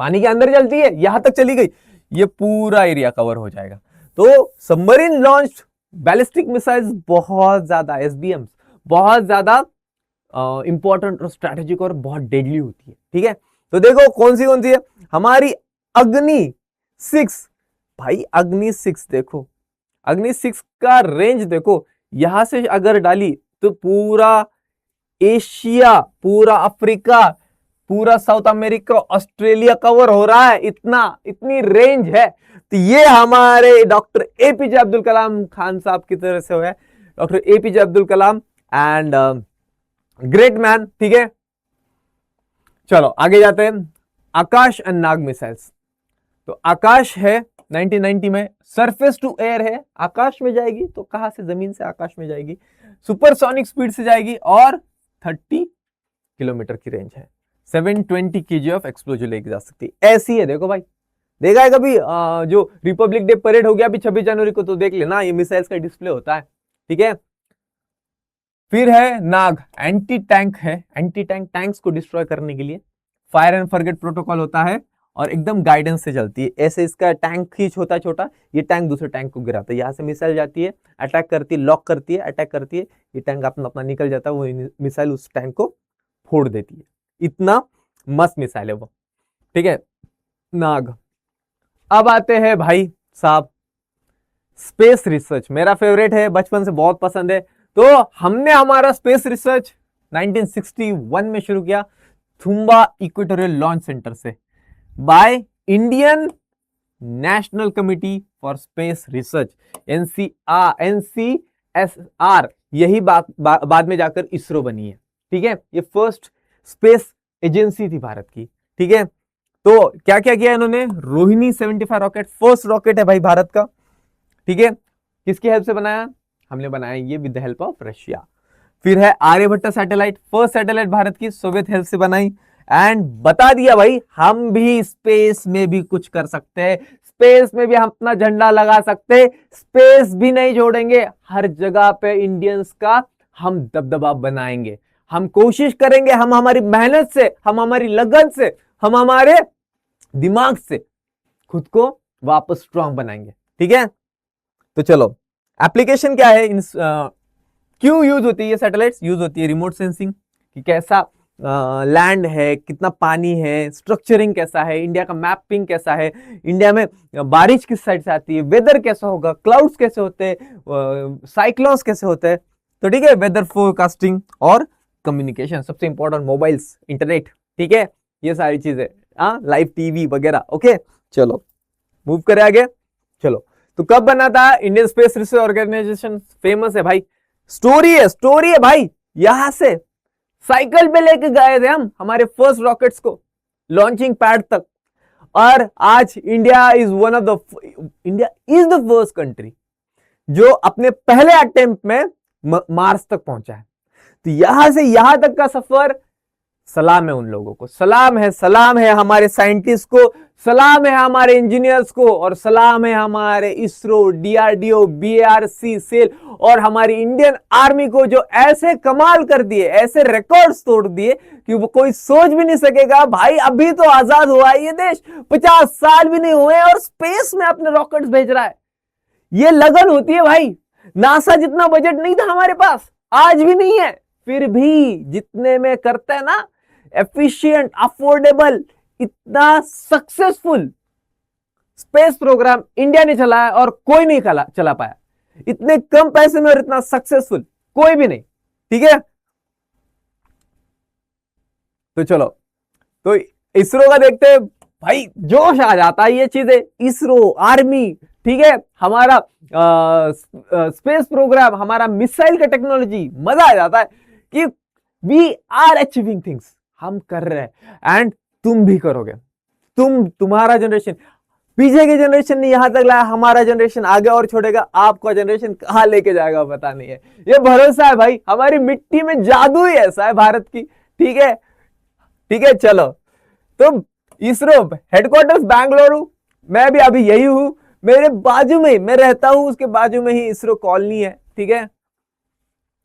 Speaker 1: पानी के अंदर चलती है, यहां तक चली गई, ये पूरा एरिया कवर हो जाएगा। तो सबमरीन लॉन्च बैलिस्टिक मिसाइल्स बहुत ज्यादा, एसबीएम बहुत ज्यादा इंपॉर्टेंट और स्ट्रैटेजिक और बहुत डेडली होती है, ठीक है। तो देखो कौन सी है हमारी अग्नि 6। भाई अग्नि 6 देखो, अग्नि 6 का रेंज देखो, यहां से अगर डाली तो पूरा एशिया, पूरा अफ्रीका, पूरा साउथ अमेरिका, ऑस्ट्रेलिया कवर हो रहा है, इतनी रेंज है। तो ये हमारे डॉक्टर एपीजे अब्दुल कलाम खान साहब की तरफ से है, doctor APJ Abdul Kalam and great man, ठीक है। चलो आगे जाते हैं, आकाश एंड नाग मिसाइल्स। तो आकाश है 1990 में, सरफेस टू एयर है, आकाश में जाएगी तो कहां से, जमीन से आकाश में जाएगी, सुपरसोनिक स्पीड से जाएगी और 30 किलोमीटर की रेंज है, 720 kg ऑफ एक्सप्लोजन लेके जा सकती है। ऐसी है देखो भाई, देखा है कभी जो रिपब्लिक डे परेड हो गया अभी 26 जनवरी को, तो देख लेना ये मिसाइल्स का डिस्प्ले होता है, ठीक है। फिर है नाग, एंटी टैंक है, एंटी टैंक टैंक्स को डिस्ट्रॉय करने के लिए फायर एंड फॉरगेट प्रोटोकॉल होता है और एकदम गाइडेंस से चलती है। ऐसे इसका टैंक ही छोटा छोटा, ये टैंक दूसरे टैंक को गिराता है, यहां से मिसाइल जाती है, अटैक करती है, लॉक करती है, अटैक करती है, ये टैंक अपना अपना निकल जाता है, वो मिसाइल उस टैंक को फोड़ देती है। इतना मस्त मिसाइल है वो, ठीक है नाग। अब आते हैं भाई साहब स्पेस रिसर्च, मेरा फेवरेट है, बचपन से बहुत पसंद है। तो हमने हमारा स्पेस रिसर्च 1961 में शुरू किया, थुम्बा इक्वेटोरियल लॉन्च सेंटर से, by Indian national committee for space research, NCSR, यही बाद में जाकर इसरो बनी है, ठीक है। ये फर्स्ट स्पेस एजेंसी थी भारत की, ठीक है। तो क्या क्या किया इन्होंने, रोहिणी 75 रॉकेट, फर्स्ट रॉकेट है भाई भारत का, ठीक है। किसकी हेल्प से बनाया, हमने बनाया ये with the help of Russia. फिर है Aryabhata satellite, first satellite Bharat की, सोवियत हेल्प से बनाई। एंड बता दिया भाई हम भी स्पेस में भी कुछ कर सकते हैं, स्पेस में भी हम अपना झंडा लगा सकते हैं, स्पेस भी नहीं छोड़ेंगे, हर जगह पे इंडियंस का हम दबदबा बनाएंगे, हम कोशिश करेंगे, हम हमारी मेहनत से, हम हमारी लगन से, हम हमारे दिमाग से खुद को वापस स्ट्रांग बनाएंगे, ठीक है। तो चलो एप्लीकेशन क्या है, क्यों यूज होती है ये सैटेलाइट्स, यूज होती है रिमोट सेंसिंग, कि कैसा लैंड है, कितना पानी है, स्ट्रक्चरिंग कैसा है, इंडिया का मैपिंग कैसा है, इंडिया में बारिश किस साइड से आती है, वेदर कैसा होगा, क्लाउड्स कैसे होते हैं, साइक्लोन्स कैसे होते हैं, तो ठीक है, वेदर फोरकास्टिंग और कम्युनिकेशन, सबसे इंपॉर्टेंट मोबाइल्स, इंटरनेट, ठीक है, ये सारी चीजें, लाइव टीवी वगैरह, ओके। चलो मूव करें आगे, चलो। तो कब बना था Indian space research organisation, famous है भाई, स्टोरी है भाई, यहां से साइकिल पे लेके गए थे हम हमारे फर्स्ट रॉकेट्स को लॉन्चिंग पैड तक, और आज India is the first country जो अपने पहले अटेम्प्ट में मार्स तक पहुंचा है। तो यहां से यहां तक का सफर, सलाम है उन लोगों को, सलाम है हमारे साइंटिस्ट को, सलाम है हमारे इंजीनियर्स को, और सलाम है हमारे इसरो, डीआरडीओ, बीआरसी सेल और हमारी इंडियन आर्मी को, जो ऐसे कमाल कर दिए, ऐसे रिकॉर्ड्स तोड़ दिए कि वो कोई सोच भी नहीं सकेगा। भाई अभी तो आजाद हुआ है ये देश, 50 साल भी नहीं हुए और स्पेस में अपने रॉकेट्स भेज रहा है। ये लगन होती है भाई, नासा जितना बजट नहीं था हमारे पास, आज भी नहीं है, फिर भी जितने में करते हैं ना, एफिशिएंट, अफोर्डेबल, इतना सक्सेसफुल स्पेस प्रोग्राम इंडिया ने चलाया और कोई नहीं चला पाया, इतने कम पैसे में और इतना सक्सेसफुल कोई भी नहीं, ठीक है। तो चलो, तो इसरो का देखते हैं भाई, जोश आ जाता है ये चीजें, इसरो, आर्मी, ठीक है, हमारा स्पेस प्रोग्राम, हमारा मिसाइल का टेक्नोलॉजी, मजा आ जाता है कि वी आर अचीविंग थिंग्स, हम कर रहे हैं एंड तुम भी करोगे। तुम्हारा जनरेशन पीछे की जनरेशन ने यहां तक लाया, हमारा जनरेशन आगे और छोड़ेगा, आपका जनरेशन कहां लेके जाएगा पता नहीं है। ये भरोसा है भाई, हमारी मिट्टी में जादू ही ऐसा है भारत की। ठीक है, ठीक है, चलो। तो इसरो हेडक्वार्टर्स बैंगलोर, मैं भी अभी यही हूं, मेरे बाजू में मैं रहता हूं, उसके बाजू में ही इसरो कॉलोनी है। ठीक है,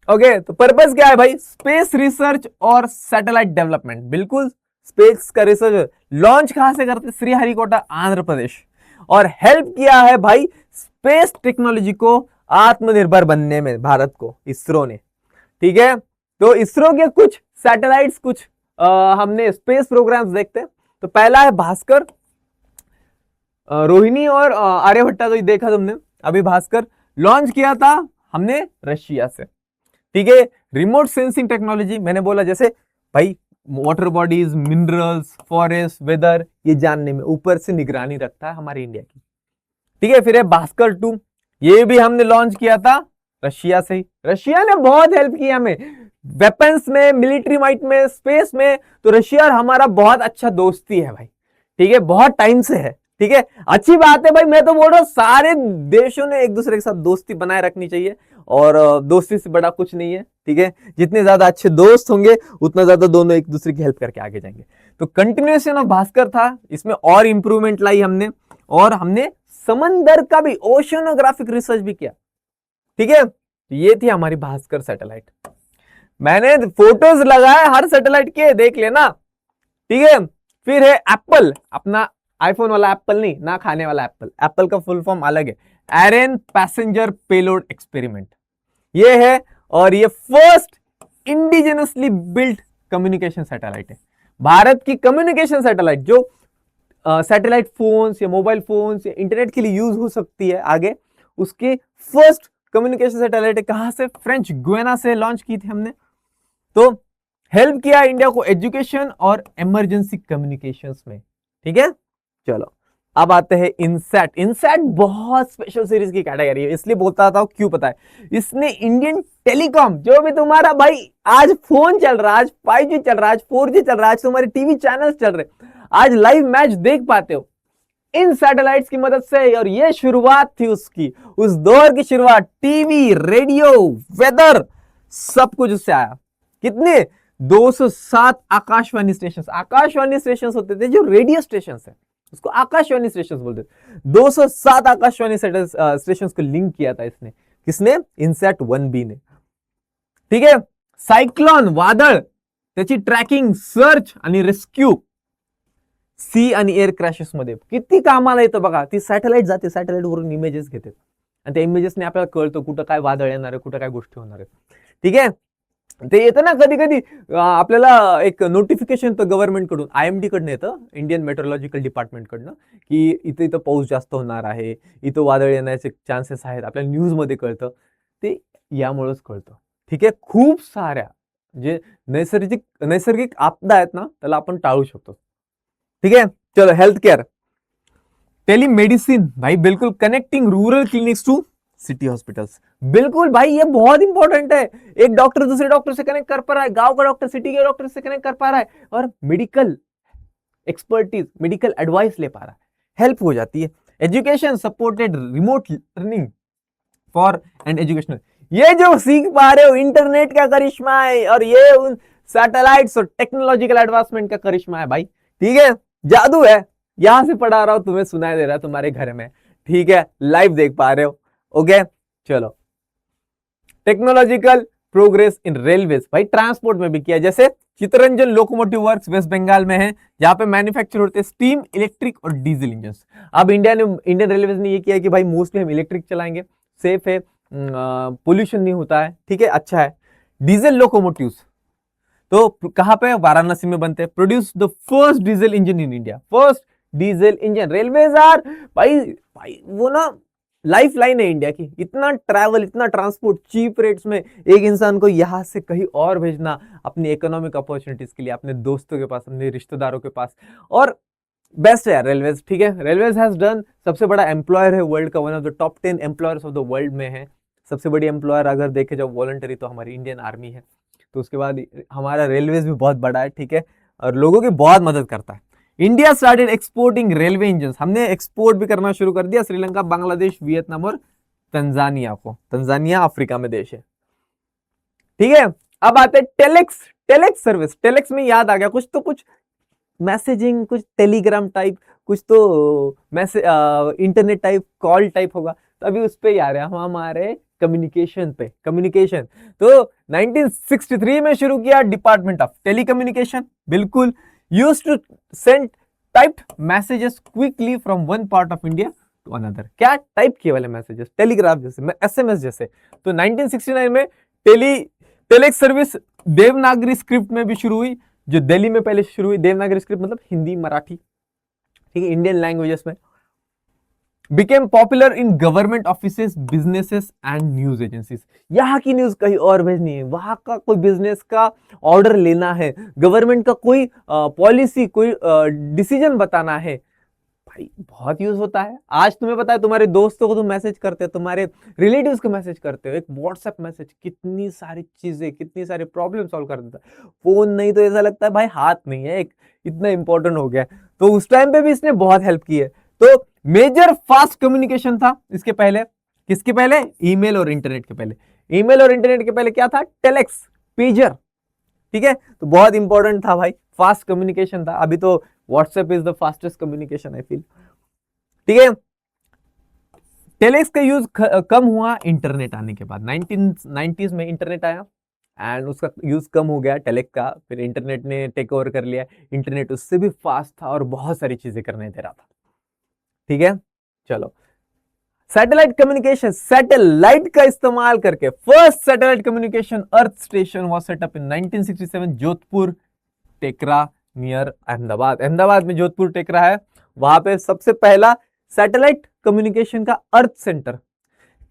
Speaker 1: ओके। तो पर्पस क्या है भाई? स्पेस रिसर्च और सैटेलाइट डेवलपमेंट। बिल्कुल, स्पेस का रिसर्च लॉन्च कहां से करते? श्रीहरिकोटा, आंध्र प्रदेश। और हेल्प किया है भाई स्पेस टेक्नोलॉजी को आत्मनिर्भर बनने में भारत को, इसरो ने। ठीक है, तो इसरो के कुछ सैटेलाइट्स, कुछ हमने स्पेस प्रोग्राम्स देखते हैं। तो पहला है भास्कर, रोहिणी और आर्यभट्टा, तो देखा तुमने अभी। भास्कर लॉन्च किया था हमने रशिया से। ठीक है, रिमोट सेंसिंग टेक्नोलॉजी, मैंने बोला जैसे भाई water bodies, minerals, forest, weather, ये जानने में ऊपर से निगरानी रखता है हमारी इंडिया की। ठीक है, फिर है भास्कर 2, ये भी हमने लॉन्च किया था रशिया से ही। रशिया ने बहुत हेल्प किया हमें वेपन्स में, मिलिट्री माइट में, स्पेस में। तो रशिया और हमारा बहुत अच्छा दोस्ती है भाई। ठीक है, बहुत टाइम से है। ठीक है, अच्छी बात है भाई। मैं तो बोल रहा हूं सारे देशों ने एक दूसरे के साथ दोस्ती बनाए रखनी चाहिए, और दोस्ती से बड़ा कुछ नहीं है। ठीक है, जितने ज्यादा अच्छे दोस्त होंगे उतना ज्यादा दोनों एक दूसरे की हेल्प करके आगे जाएंगे। तो कंटिन्यूएशन ऑफ भास्कर था, इसमें और इंप्रूवमेंट लाई हमने, और हमने समंदर का भी ओशियोनोग्राफिक रिसर्च भी किया। ठीक है, ये थी हमारी भास्कर सैटेलाइट। मैंने फोटोज लगाए हर सैटेलाइट के, देख लेना। ठीक है, फिर है एप्पल, अपना आईफोन वाला एप्पल नहीं, ना खाने वाला एप्पल। एप्पल का फुल फॉर्म अलग है, एरेन पैसेंजर पेलोड एक्सपेरिमेंट, ये है। और ये first indigenously built communication satellite है, भारत की कम्युनिकेशन सैटेलाइट, जो सैटेलाइट फोन्स या मोबाइल फोन्स या इंटरनेट के लिए यूज हो सकती है आगे, उसके फर्स्ट कम्युनिकेशन सैटेलाइट है। कहां से? फ्रेंच गुयाना से लॉन्च की थी हमने। तो हेल्प किया इंडिया को एजुकेशन और इमरजेंसी कम्युनिकेशंस में। ठीक है, चलो अब आते हैं इनसैट। इनसैट बहुत स्पेशल सीरीज की कैटेगरी है, इसलिए बोलता था, क्यों पता है? इसने इंडियन टेलीकॉम, जो भी तुम्हारा भाई आज फोन चल रहा है, आज 5G चल रहा है, आज 4G चल रहा है, आज तुम्हारे टीवी चैनल्स चल रहे, आज लाइव मैच देख पाते हो इन सैटेलाइट्स की मदद से। और ये शुरुआत थी उसकी, उस दौर की शुरुआत, टीवी, रेडियो, वेदर, सब कुछ उससे आया। कितने? 207 आकाशवाणी स्टेशन। आकाशवाणी स्टेशन होते थे जो रेडियो स्टेशन है, उसको आकाशवाणी स्टेशन बोलते थे। 207 आकाशवाणी स्टेशन को लिंक किया था इसने, किसने? इनसैट 1B ने। ठीक है, सायक्लोन, वादळ, त्याची ट्रॅकिंग, सर्च आणि रेस्क्यू, सी आणि एअर क्रॅशेस मध्ये किती कामाला येतं बघा। ती सॅटेलाइट जाते, सॅटेलाइट वरून इमेजेस घेते, आणि त्या इमेजेसने आपल्याला कळतं कुठं काय वादळ येणार आहे, कुठं काय गोष्टी होणार आहेत। ठीक आहे, ते येतं ना कधी कधी आपल्याला एक नोटिफिकेशन येतं गव्हर्नमेंट कडून, IMD कडनं येतं, इंडियन मेट्रोलॉजिकल डिपार्टमेंट कडनं, की इथं इथं पाऊस जास्त होणार आहे, इथं वादळ येण्याचे चान्सेस आहेत, आपल्याला न्यूज मध्ये कळतं, ते यामुळेच कळतं। ठीक आहे, खूप साऱ्या जे नैसर्गिक आपदा आहेत ना, त्याला आपण टाळू शकतो। ठीक है, चलो हेल्थ केयर, टेलीमेडिसिन भाई, बिल्कुल connecting rural clinics to city hospitals. बिल्कुल भाई, ये बहुत इंपॉर्टेंट है। एक डॉक्टर दूसरे डॉक्टर से कनेक्ट कर पा रहा है, गांव का डॉक्टर सिटी के डॉक्टर से कनेक्ट कर पा रहा है, और मेडिकल एक्सपर्टीज, मेडिकल एडवाइस ले पा रहा है, हेल्प हो जाती है। Education supported remote learning for and educational, ये जो सीख पा रहे हो इंटरनेट का करिश्मा है, और ये उन सैटेलाइट्स और टेक्नोलॉजिकल एडवांसमेंट का करिश्मा है भाई। ठीक है, जादू है, यहां से पढ़ा रहा हूं, तुम्हें सुनाई दे रहा है तुम्हारे घर में। ठीक है, लाइव देख पा रहे हो। ओके, चलो टेक्नोलॉजिकल प्रोग्रेस इन रेलवेज, भाई ट्रांसपोर्ट में भी किया। जैसे चित्तरंजन लोकोमोटिव वर्क्स वेस्ट बंगाल में है, जहां पे मैन्युफैक्चर होते हैं स्टीम, इलेक्ट्रिक और डीजल इंजन। अब इंडियन रेलवेज ने ये किया कि भाई मोस्टली हम इलेक्ट्रिक चलाएंगे, सेफ है, पोल्यूशन नहीं होता है। ठीक है, अच्छा है। डीजल लोकोमोटिव्स तो कहां पे? वाराणसी में बनते हैं। Produce the first diesel engine in India, first diesel engine. Railways are भाई वो ना लाइफ लाइन है इंडिया की। इतना ट्रैवल, इतना ट्रांसपोर्ट चीप रेट्स में एक इंसान को यहां से कहीं और भेजना, अपनी इकोनॉमिक अपॉर्चुनिटीज के लिए, अपने दोस्तों के पास, अपने रिश्तेदारों के पास, और बेस्ट है रेलवेज। ठीक है, रेलवेज हैज डन, सबसे बड़ा एम्प्लॉयर है वर्ल्ड का, one of the top 10 employers of the world में है। सबसे बड़ी एम्प्लॉयर अगर देखे जाओ वॉलंटरी, तो हमारी इंडियन आर्मी है। तो उसके बाद हमारा रेलवेज भी बहुत बड़ा है। ठीक है, और लोगों की बहुत मदद करता है। India started exporting railway engine, हमने एक्सपोर्ट भी करना शुरू कर दिया श्रीलंका, बांग्लादेश, वियतनाम और तंजानिया को। तंजानिया अफ्रीका में देश है, ठीक है। अब आते हैं टेलेक्स। टेलेक्स सर्विस, टेलेक्स में याद आ गया कुछ तो, कुछ मैसेजिंग, कुछ टेलीग्राम टाइप, कुछ तो message internet type, call type होगा। तो अभी उस पे आ रहे हैं हम हमारे कम्युनिकेशन पे। कम्युनिकेशन तो 1963 में शुरू किया डिपार्टमेंट ऑफ टेलीकम्युनिकेशन, बिल्कुल। Used to send typed messages quickly from one part of India to another. क्या टाइप किए वाले मैसेजेस, टेलीग्राफ जैसे, एसएमएस जैसे। तो 1969 में टेलेक्स सर्विस देवनागरी स्क्रिप्ट में भी शुरू हुई, जो दिल्ली में पहले शुरू हुई। देवनागरी स्क्रिप्ट मतलब हिंदी, मराठी, ठीक है, इंडियन लैंग्वेजेस में। Became popular in government offices, businesses and news agencies. यहाँ की न्यूज कहीं और भेजनी है, वहां का कोई बिजनेस का ऑर्डर लेना है, गवर्नमेंट का कोई पॉलिसी, कोई डिसीजन बताना है, भाई बहुत यूज होता है। आज तुम्हें पता है, तुम्हारे दोस्तों को तुम मैसेज करते हो, तुम्हारे रिलेटिव्स को मैसेज करते हो, एक व्हाट्सएप मैसेज कितनी सारी चीजें, कितनी सारे प्रॉब्लम सॉल्व कर देता है। फोन नहीं तो ऐसा लगता है भाई हाथ नहीं है, एक इतना इंपॉर्टेंट हो गया। तो उस टाइम पे भी इसने बहुत हेल्प की है। तो मेजर फास्ट कम्युनिकेशन था इसके पहले, किसके पहले, ईमेल और इंटरनेट के पहले। ईमेल और इंटरनेट के पहले क्या था, टेलेक्स, पेजर, ठीक है। तो बहुत इंपॉर्टेंट था भाई, फास्ट कम्युनिकेशन था। अभी तो WhatsApp is the fastest communication I feel, ठीक है। टेलेक्स का यूज कम हुआ इंटरनेट आने के बाद। 1990s में इंटरनेट आया एंड उसका यूज कम हो गया टेलेक्स का, फिर इंटरनेट ने टेक ओवर कर लिया। इंटरनेट उससे भी फास्ट था और बहुत सारी चीजें करने दे रहा था, ठीक है। चलो, सैटेलाइट कम्युनिकेशन, सैटेलाइट का इस्तेमाल करके first satellite communication earth station was set up in 1967 Jodhpur Tekra near Ahmedabad. Ahmedabad में जोधपुर टेकरा है, वहां पे सबसे पहला सैटेलाइट कम्युनिकेशन का अर्थ सेंटर।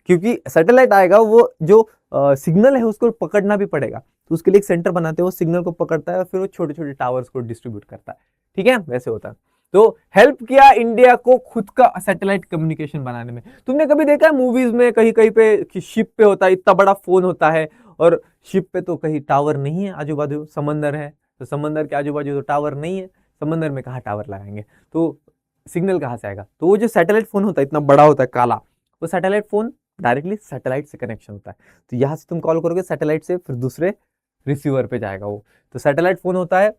Speaker 1: क्योंकि सैटेलाइट आएगा, वो जो सिग्नल है उसको पकड़ना भी पड़ेगा, तो उसके लिए एक सेंटर बनाते हैं, वो सिग्नल को पकड़ता है और फिर वो छोटे छोटे टावर्स को डिस्ट्रीब्यूट करता है, ठीक है, वैसे होता है। तो हेल्प किया इंडिया को खुद का सैटेलाइट कम्युनिकेशन बनाने में। तुमने कभी देखा है मूवीज में कहीं कहीं पे कि शिप पे होता है, इतना बड़ा फोन होता है, और शिप पे तो कहीं टावर नहीं है, आजू बाजू समंदर है, तो समंदर के आजू बाजू तो टावर नहीं है, समंदर में कहाँ टावर लगाएंगे, तो सिग्नल कहाँ से आएगा। तो वो जो सैटेलाइट फोन होता है, इतना बड़ा होता है काला, वो सैटेलाइट फोन डायरेक्टली सैटेलाइट से कनेक्शन होता है। तो यहाँ से तुम कॉल करोगे सैटेलाइट से, फिर दूसरे रिसीवर पे जाएगा वो। तो सैटेलाइट फोन होता है।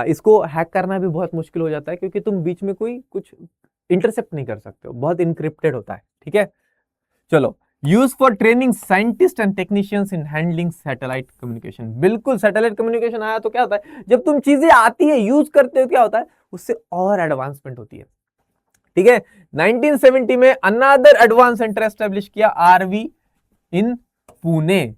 Speaker 1: इसको हैक करना भी बहुत मुश्किल हो जाता है, क्योंकि तुम बीच में कोई कुछ इंटरसेप्ट नहीं कर सकते हो, बहुत इनक्रिप्टेड होता है, ठीक है। चलो, use for training scientist and technicians in handling satellite communication. बिल्कुल, सैटेलाइट कम्युनिकेशन आया तो क्या होता है, जब तुम चीजें आती है, यूज करते हो, क्या होता है, उससे और एडवांसमेंट होती है, ठीक है। 1970 में अनदर एडवांस सेंटर एस्टेब्लिश किया, आरवी इन पुणे।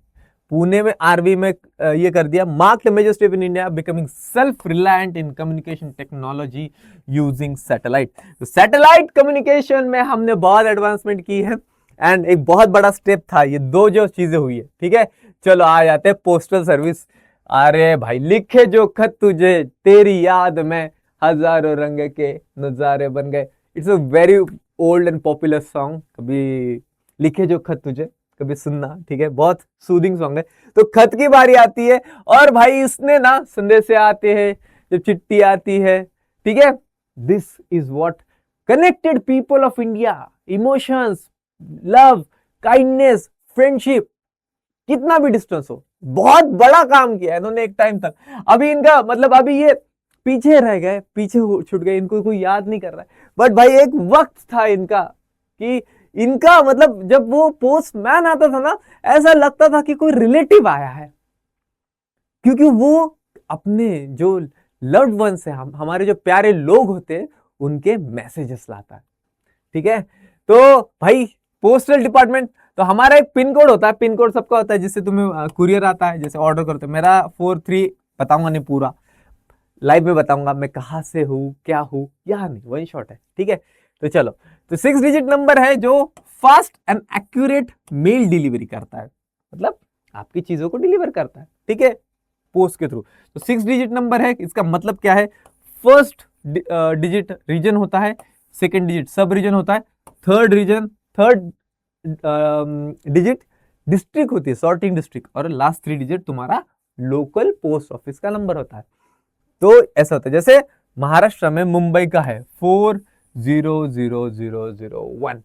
Speaker 1: पुणे में आरवी में ये कर दिया, marked major step in India becoming self reliant in communication technology using satellite. तो सैटेलाइट कम्युनिकेशन में हमने बहुत एडवांसमेंट की है, एंड एक बहुत बड़ा स्टेप था ये, दो जो चीजें हुई है, ठीक है। चलो आ जाते हैं पोस्टल सर्विस। अरे भाई, लिखे जो खत तुझे तेरी याद में, हजारों रंग के नजारे बन गए। It's a very old and popular song, कभी लिखे जो खत तुझे, कभी सुनना, ठीक है, बहुत सूदिंग सॉन्ग है। तो खत की बारी आती है, और भाई इसने ना संदेश आते हैं, जब चिट्ठी आती है, ठीक है। This is what connected people of India, emotions, love, kindness, friendship, कितना भी डिस्टेंस हो, बहुत बड़ा काम किया है इन्होंने एक टाइम तक। अभी इनका मतलब, अभी ये पीछे रह गए, पीछे छूट गए, इनको कोई याद नहीं कर रहा है। बट भाई एक वक्त था इनका कि इनका मतलब, जब वो पोस्टमैन आता था ना, ऐसा लगता था कि कोई रिलेटिव आया है, क्योंकि वो अपने जो लव्ड वंस है, हमारे जो प्यारे लोग होते हैं, उनके मैसेजेस लाता है, ठीक है। तो भाई पोस्टल डिपार्टमेंट, तो हमारा एक पिन कोड होता है, पिन कोड सबका होता है, जिससे तुम्हें कुरियर आता है, जैसे ऑर्डर करते हो। मेरा 43 बताऊंगा नहीं पूरा, लाइव में बताऊंगा मैं कहां से हूं, क्या हूं, यहाँ नहीं, वन शॉट है, ठीक है। तो चलो, तो 6 डिजिट नंबर है जो fast and accurate mail delivery करता है, मतलब आपकी चीजों को डिलीवर करता है, ठीक है, पोस्ट के थ्रू। तो 6 डिजिट नंबर है, इसका मतलब क्या है, फर्स्ट डिजिट रीजन होता है, सेकेंड डिजिट सब रीजन होता है, थर्ड डिजिट डिस्ट्रिक्ट होती है, सॉर्टिंग डिस्ट्रिक्ट, और लास्ट 3 डिजिट तुम्हारा लोकल पोस्ट ऑफिस का नंबर होता है। तो ऐसा होता है, जैसे महाराष्ट्र में मुंबई का है 400001,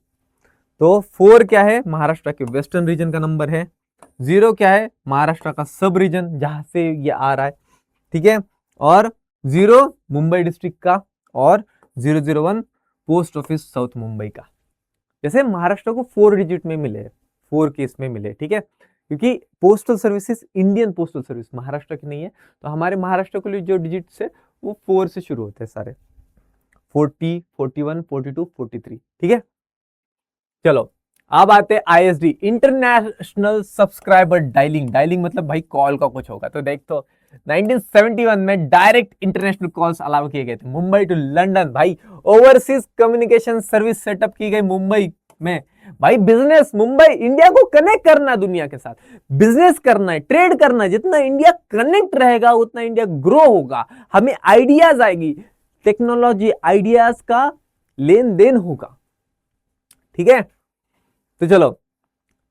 Speaker 1: तो 4 क्या है महाराष्ट्र के वेस्टर्न रीजन का नंबर है, 0 क्या है महाराष्ट्र का सब रीजन जहां से ये आ रहा है, ठीक है, और 0 मुंबई डिस्ट्रिक्ट का, और 001 पोस्ट ऑफिस साउथ मुंबई का। जैसे महाराष्ट्र को 4 डिजिट में मिले, 4 केस में मिले, ठीक है, क्योंकि postal services Indian postal service Maharashtra की नहीं है, तो हमारे महाराष्ट्र के लिए जो डिजिट्स है वो 4 से शुरू होते हैं सारे, 40, 41, 42, 43, ठीक है। चलो अब आते हैं ISD, international subscriber dialling. Dialling मतलब भाई कॉल का कुछ होगा, तो देख तो 1971 में डायरेक्ट इंटरनेशनल कॉल्स अलाउ किए गए थे मुंबई टू लंदन। भाई ओवरसीज कम्युनिकेशन सर्विस सेटअप की गई मुंबई में। भाई बिजनेस, मुंबई इंडिया को कनेक्ट करना दुनिया के साथ, बिजनेस करना है, ट्रेड करना है। जितना इंडिया कनेक्ट रहेगा उतना इंडिया ग्रो होगा, हमें आइडियाज आएगी, टेक्नोलॉजी आइडियाज का लेन देन होगा, ठीक है। तो चलो,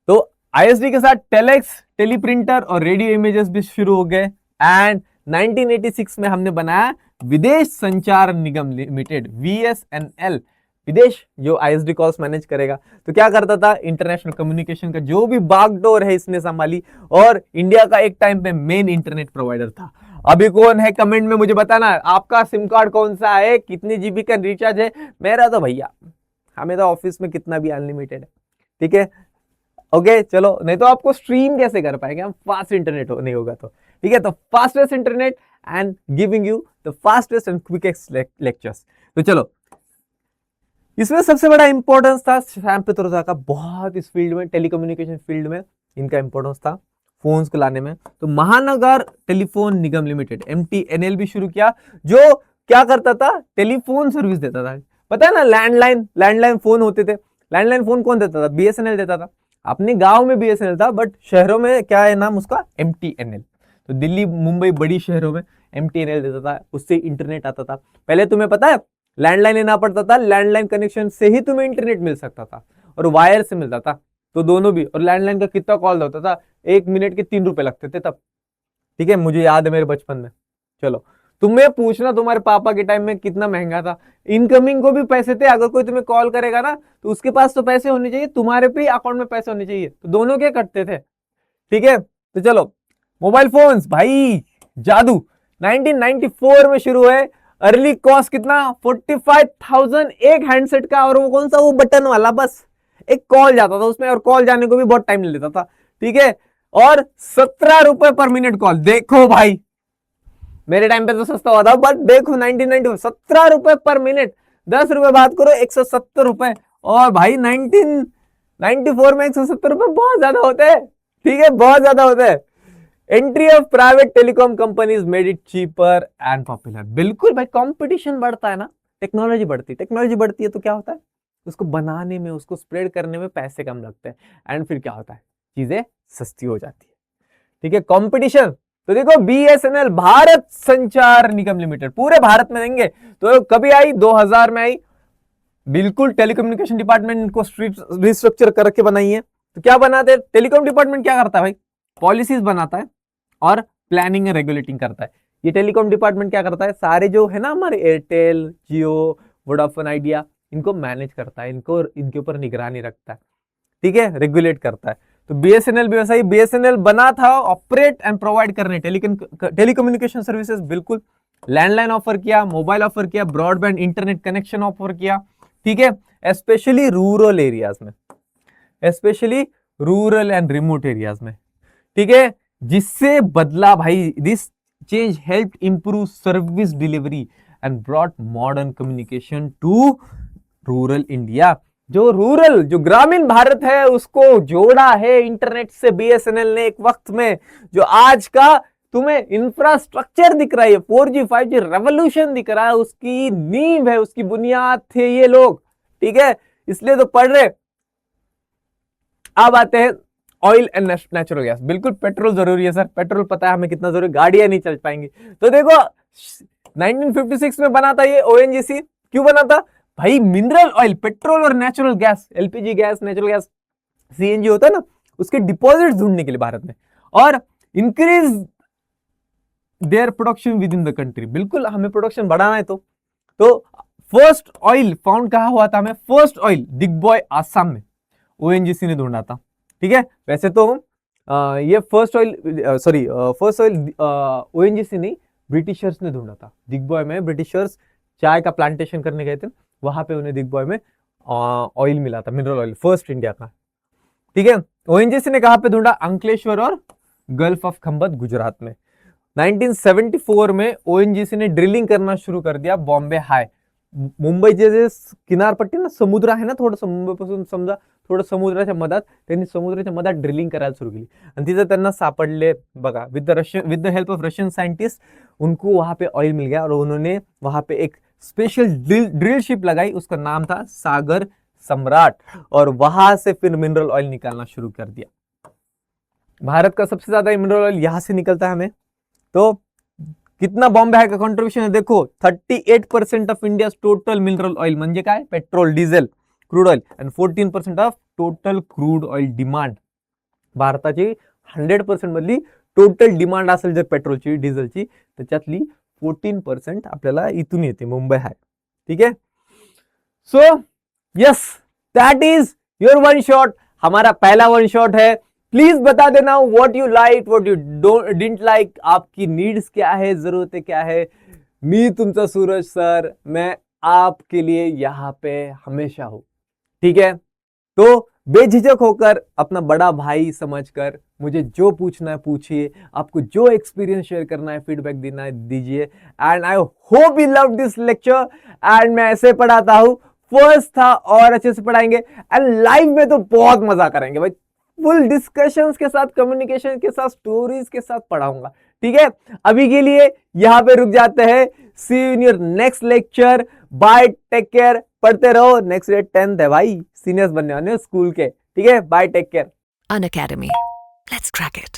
Speaker 1: तो आईएसडी के साथ टेलेक्स, टेलीप्रिंटर और रेडियो इमेजेस भी शुरू हो गए। एंड 1986 में हमने बनाया विदेश संचार निगम लिमिटेड, VSNL, विदेश जो आईएसडी कॉल्स मैनेज करेगा। तो क्या करता था, इंटरनेशनल कम्युनिकेशन का जो भी बागडोर है इसने संभाली, और इंडिया का एक टाइम पे मेन इंटरनेट प्रोवाइडर था। अभी कौन है कमेंट में मुझे बताना, आपका सिम कार्ड कौन सा है, कितनी जीबी का रिचार्ज है। मेरा तो भैया, हमें तो ऑफिस में कितना भी अनलिमिटेड है, ठीक है। ओके चलो, नहीं तो आपको स्ट्रीम कैसे कर पाएंगे हम, फास्ट इंटरनेट नहीं होगा तो, ठीक है। तो fastest internet and giving you the fastest and quickest lectures. तो चलो, इसमें सबसे बड़ा इंपॉर्टेंस था सैम पित्रोदा का, बहुत इस फील्ड में, टेलीकम्युनिकेशन फील्ड में इनका इंपॉर्टेंस था फोन्स को लाने में। तो महानगर टेलीफोन निगम लिमिटेड, MTNL भी शुरू किया, जो क्या करता था, टेलीफोन सर्विस देता था। पता है ना, लैंडलाइन फोन होते थे। लैंडलाइन फोन कौन देता था, BSNL देता था। अपने गांव में BSNL था, बट शहरों में क्या है नाम उसका, MTNL। तो दिल्ली मुंबई बड़ी शहरों में MTNL देता था, उससे इंटरनेट आता था। पहले तुम्हें पता है लैंडलाइन लेना पड़ता था, लैंडलाइन कनेक्शन से ही तुम्हें इंटरनेट मिल सकता था, और वायर से मिलता था, तो दोनों भी। और लैंडलाइन का कितना कॉल होता था, 1 मिनट के 3 रुपए लगते थे तब, ठीक है, मुझे याद है मेरे बचपन में। चलो, तुम्हें पूछना तुम्हारे पापा के टाइम में कितना महंगा था। इनकमिंग को भी पैसे थे, अगर कोई तुम्हें कॉल करेगा ना तो उसके पास तो पैसे होने चाहिए, तुम्हारे भी अकाउंट में पैसे होने चाहिए, तो दोनों क्या करते थे, ठीक है। तो चलो, मोबाइल फोन्स भाई जादू 1994 में शुरू हुए। अर्ली कॉस्ट कितना, 45,000 एक हैंडसेट का, और वो कौन सा, वो बटन वाला, बस एक कॉल जाता था उसमें, और कॉल जाने को भी बहुत टाइम ले लेता था, ठीक है। और 17 रुपए पर मिनट कॉल। देखो भाई, मेरे टाइम पे तो सस्ता हुआ था, बट देखो 1990 17 रुपए पर मिनट, 10 रुपए बात करो 170 रुपए। और भाई 1994 में 170 रुपए बहुत ज्यादा होते हैं, ठीक है, बहुत ज्यादा होते हैं। Entry of private telecom companies made it cheaper and popular. बिल्कुल भाई, कंपटीशन बढ़ता है ना, टेक्नोलॉजी बढ़ती है तो क्या होता है, उसको बनाने में, उसको स्प्रेड करने में पैसे कम लगते हैं, एंड फिर क्या होता है, चीजें सस्ती हो जाती है, ठीक है, कंपटीशन। तो देखो BSNL, भारत संचार निगम लिमिटेड, पूरे भारत में देंगे। तो कभी आई, 2000 में आई, बिल्कुल टेलीकम्युनिकेशन डिपार्टमेंट को रिस्ट्रक्चर करके बनाई है। तो क्या बनाते हैं, टेलीकॉम डिपार्टमेंट क्या करता है भाई, पॉलिसीज बनाता है और प्लानिंग एंड रेगुलेटिंग करता है। ये टेलीकॉम डिपार्टमेंट क्या करता है, सारे जो है ना हमारे एयरटेल, जियो, वोडाफोन आइडिया, इनको मैनेज करता है, इनको, इनके ऊपर निगरानी रखता है, ठीक है, रेगुलेट करता है। तो BSNL भी वैसा ही, BSNL बना था ऑपरेट एंड प्रोवाइड करने टेलीकम्युनिकेशन सर्विसेज, बिल्कुल। लैंडलाइन ऑफर किया, मोबाइल ऑफर किया, ब्रॉडबैंड इंटरनेट कनेक्शन ऑफर किया, ठीक है, स्पेशली रूरल एरियाज में, specially rural and remote areas में, ठीक है। जिससे बदला भाई, this change help improve service delivery and brought modern communication to rural India. जो ग्रामीण भारत है उसको जोड़ा है इंटरनेट से BSNL ने एक वक्त में। जो आज का तुम्हें इंफ्रास्ट्रक्चर दिख रहा है, 4G 5G रेवोल्यूशन दिख रहा है, उसकी नींव है, उसकी बुनियाद थे ये लोग, ठीक है, इसलिए तो पढ़ रहे। अब आते हैं ऑयल एंड नेचुरल गैस। बिल्कुल पेट्रोल जरूरी है सर, पेट्रोल पता है हमें कितना जरूरी, गाड़ियां नहीं चल पाएंगी। तो देखो 1956 में बना था ये ONGC। क्यों बना था भाई, मिनरल ऑयल, पेट्रोल और natural gas, LPG gas, natural gas, CNG होता है ना, उसके डिपॉजिट ढूंढने के लिए भारत में, और increase their production with in the country. बिल्कुल हमें प्रोडक्शन बढ़ाना है। तो फर्स्ट ऑयल फाउंड कहा हुआ था हमें? फर्स्ट ऑयल दिग्बॉय आसाम में ओएनजीसी ने ढूंढा था। ठीक है, वैसे तो ये फर्स्ट ऑयल ओएनजीसी नहीं, ब्रिटिशर्स ने ढूंढा था। दिग्बॉय में ब्रिटिशर्स चाय का प्लांटेशन करने गए थे, वहां पे उन्हें दिग्बॉय में ऑयल मिला था, मिनरल ऑयल, फर्स्ट इंडिया का। ठीक है, ओएनजीसी ने कहां पे ढूंढा? अंकलेश्वर और गल्फ ऑफ खंबत गुजरात में। 1974 में ओएनजीसी ने ड्रिलिंग करना शुरू कर दिया बॉम्बे हाय। मुंबईचे जे किनारपट्टी ना, समुद्र आहे ना, थोडंसं मुंबईपासून समजा थोडं समुद्राच्या मधात, त्यांनी समुद्राच्या मधात ड्रिलिंग करायला सुरू केली आणि तिथे त्यांना सापडले बघा, with the help of Russian scientist उनको वहां पे ऑयल मिल गया और उन्होंने वहां पे एक स्पेशल ड्रिल शिप लगाई, उसका नाम था सागर सम्राट, और वहां से फिर मिनरल ऑयल निकालना शुरू कर दिया। भारत का सबसे ज्यादा मिनरल ऑयल यहां से निकलता है हमें। तो कितना बॉम्बे हाय का कॉन्ट्रीब्यूशन है देखो, 38% of India total mineral oil म्हणजे काय? पेट्रोल, डिझेल, क्रूड ऑइल, आणि 14% of total crude oil demand. भारताची 100% मधली टोटल डिमांड असेल जर पेट्रोलची, डिझेलची, त्याच्यातली 14% आपल्याला इथून येते, मुंबई हाय। ठीक है, so yes, that is your one shot. हमारा पहला वन शॉट है। प्लीज बता देना what you like, what you didn't like, आपकी नीड्स क्या है, जरूरतें क्या है। मी तुमचा सूरज सर, मैं आपके लिए यहाँ पे हमेशा हूं। ठीक है, तो बेझिझक होकर, अपना बड़ा भाई समझकर मुझे जो पूछना है पूछिए, आपको जो एक्सपीरियंस शेयर करना है, फीडबैक देना है दीजिए। And I hope you love this lecture. And मैं ऐसे पढ़ाता हूं, फर्स्ट था और अच्छे से पढ़ाएंगे, एंड लाइव में तो बहुत मजा करेंगे भाई, फुल डिस्कशंस के साथ, कम्युनिकेशन के साथ, स्टोरीज के साथ पढ़ाऊंगा। ठीक है, अभी के लिए यहां पे रुक जाते हैं। See you in your next lecture, bye, take care, पढ़ते रहो। नेक्स्ट डे 10th है भाई, सीनियर्स बनने वाले स्कूल के। ठीक है, bye, take care.
Speaker 2: Unacademy. Let's crack it.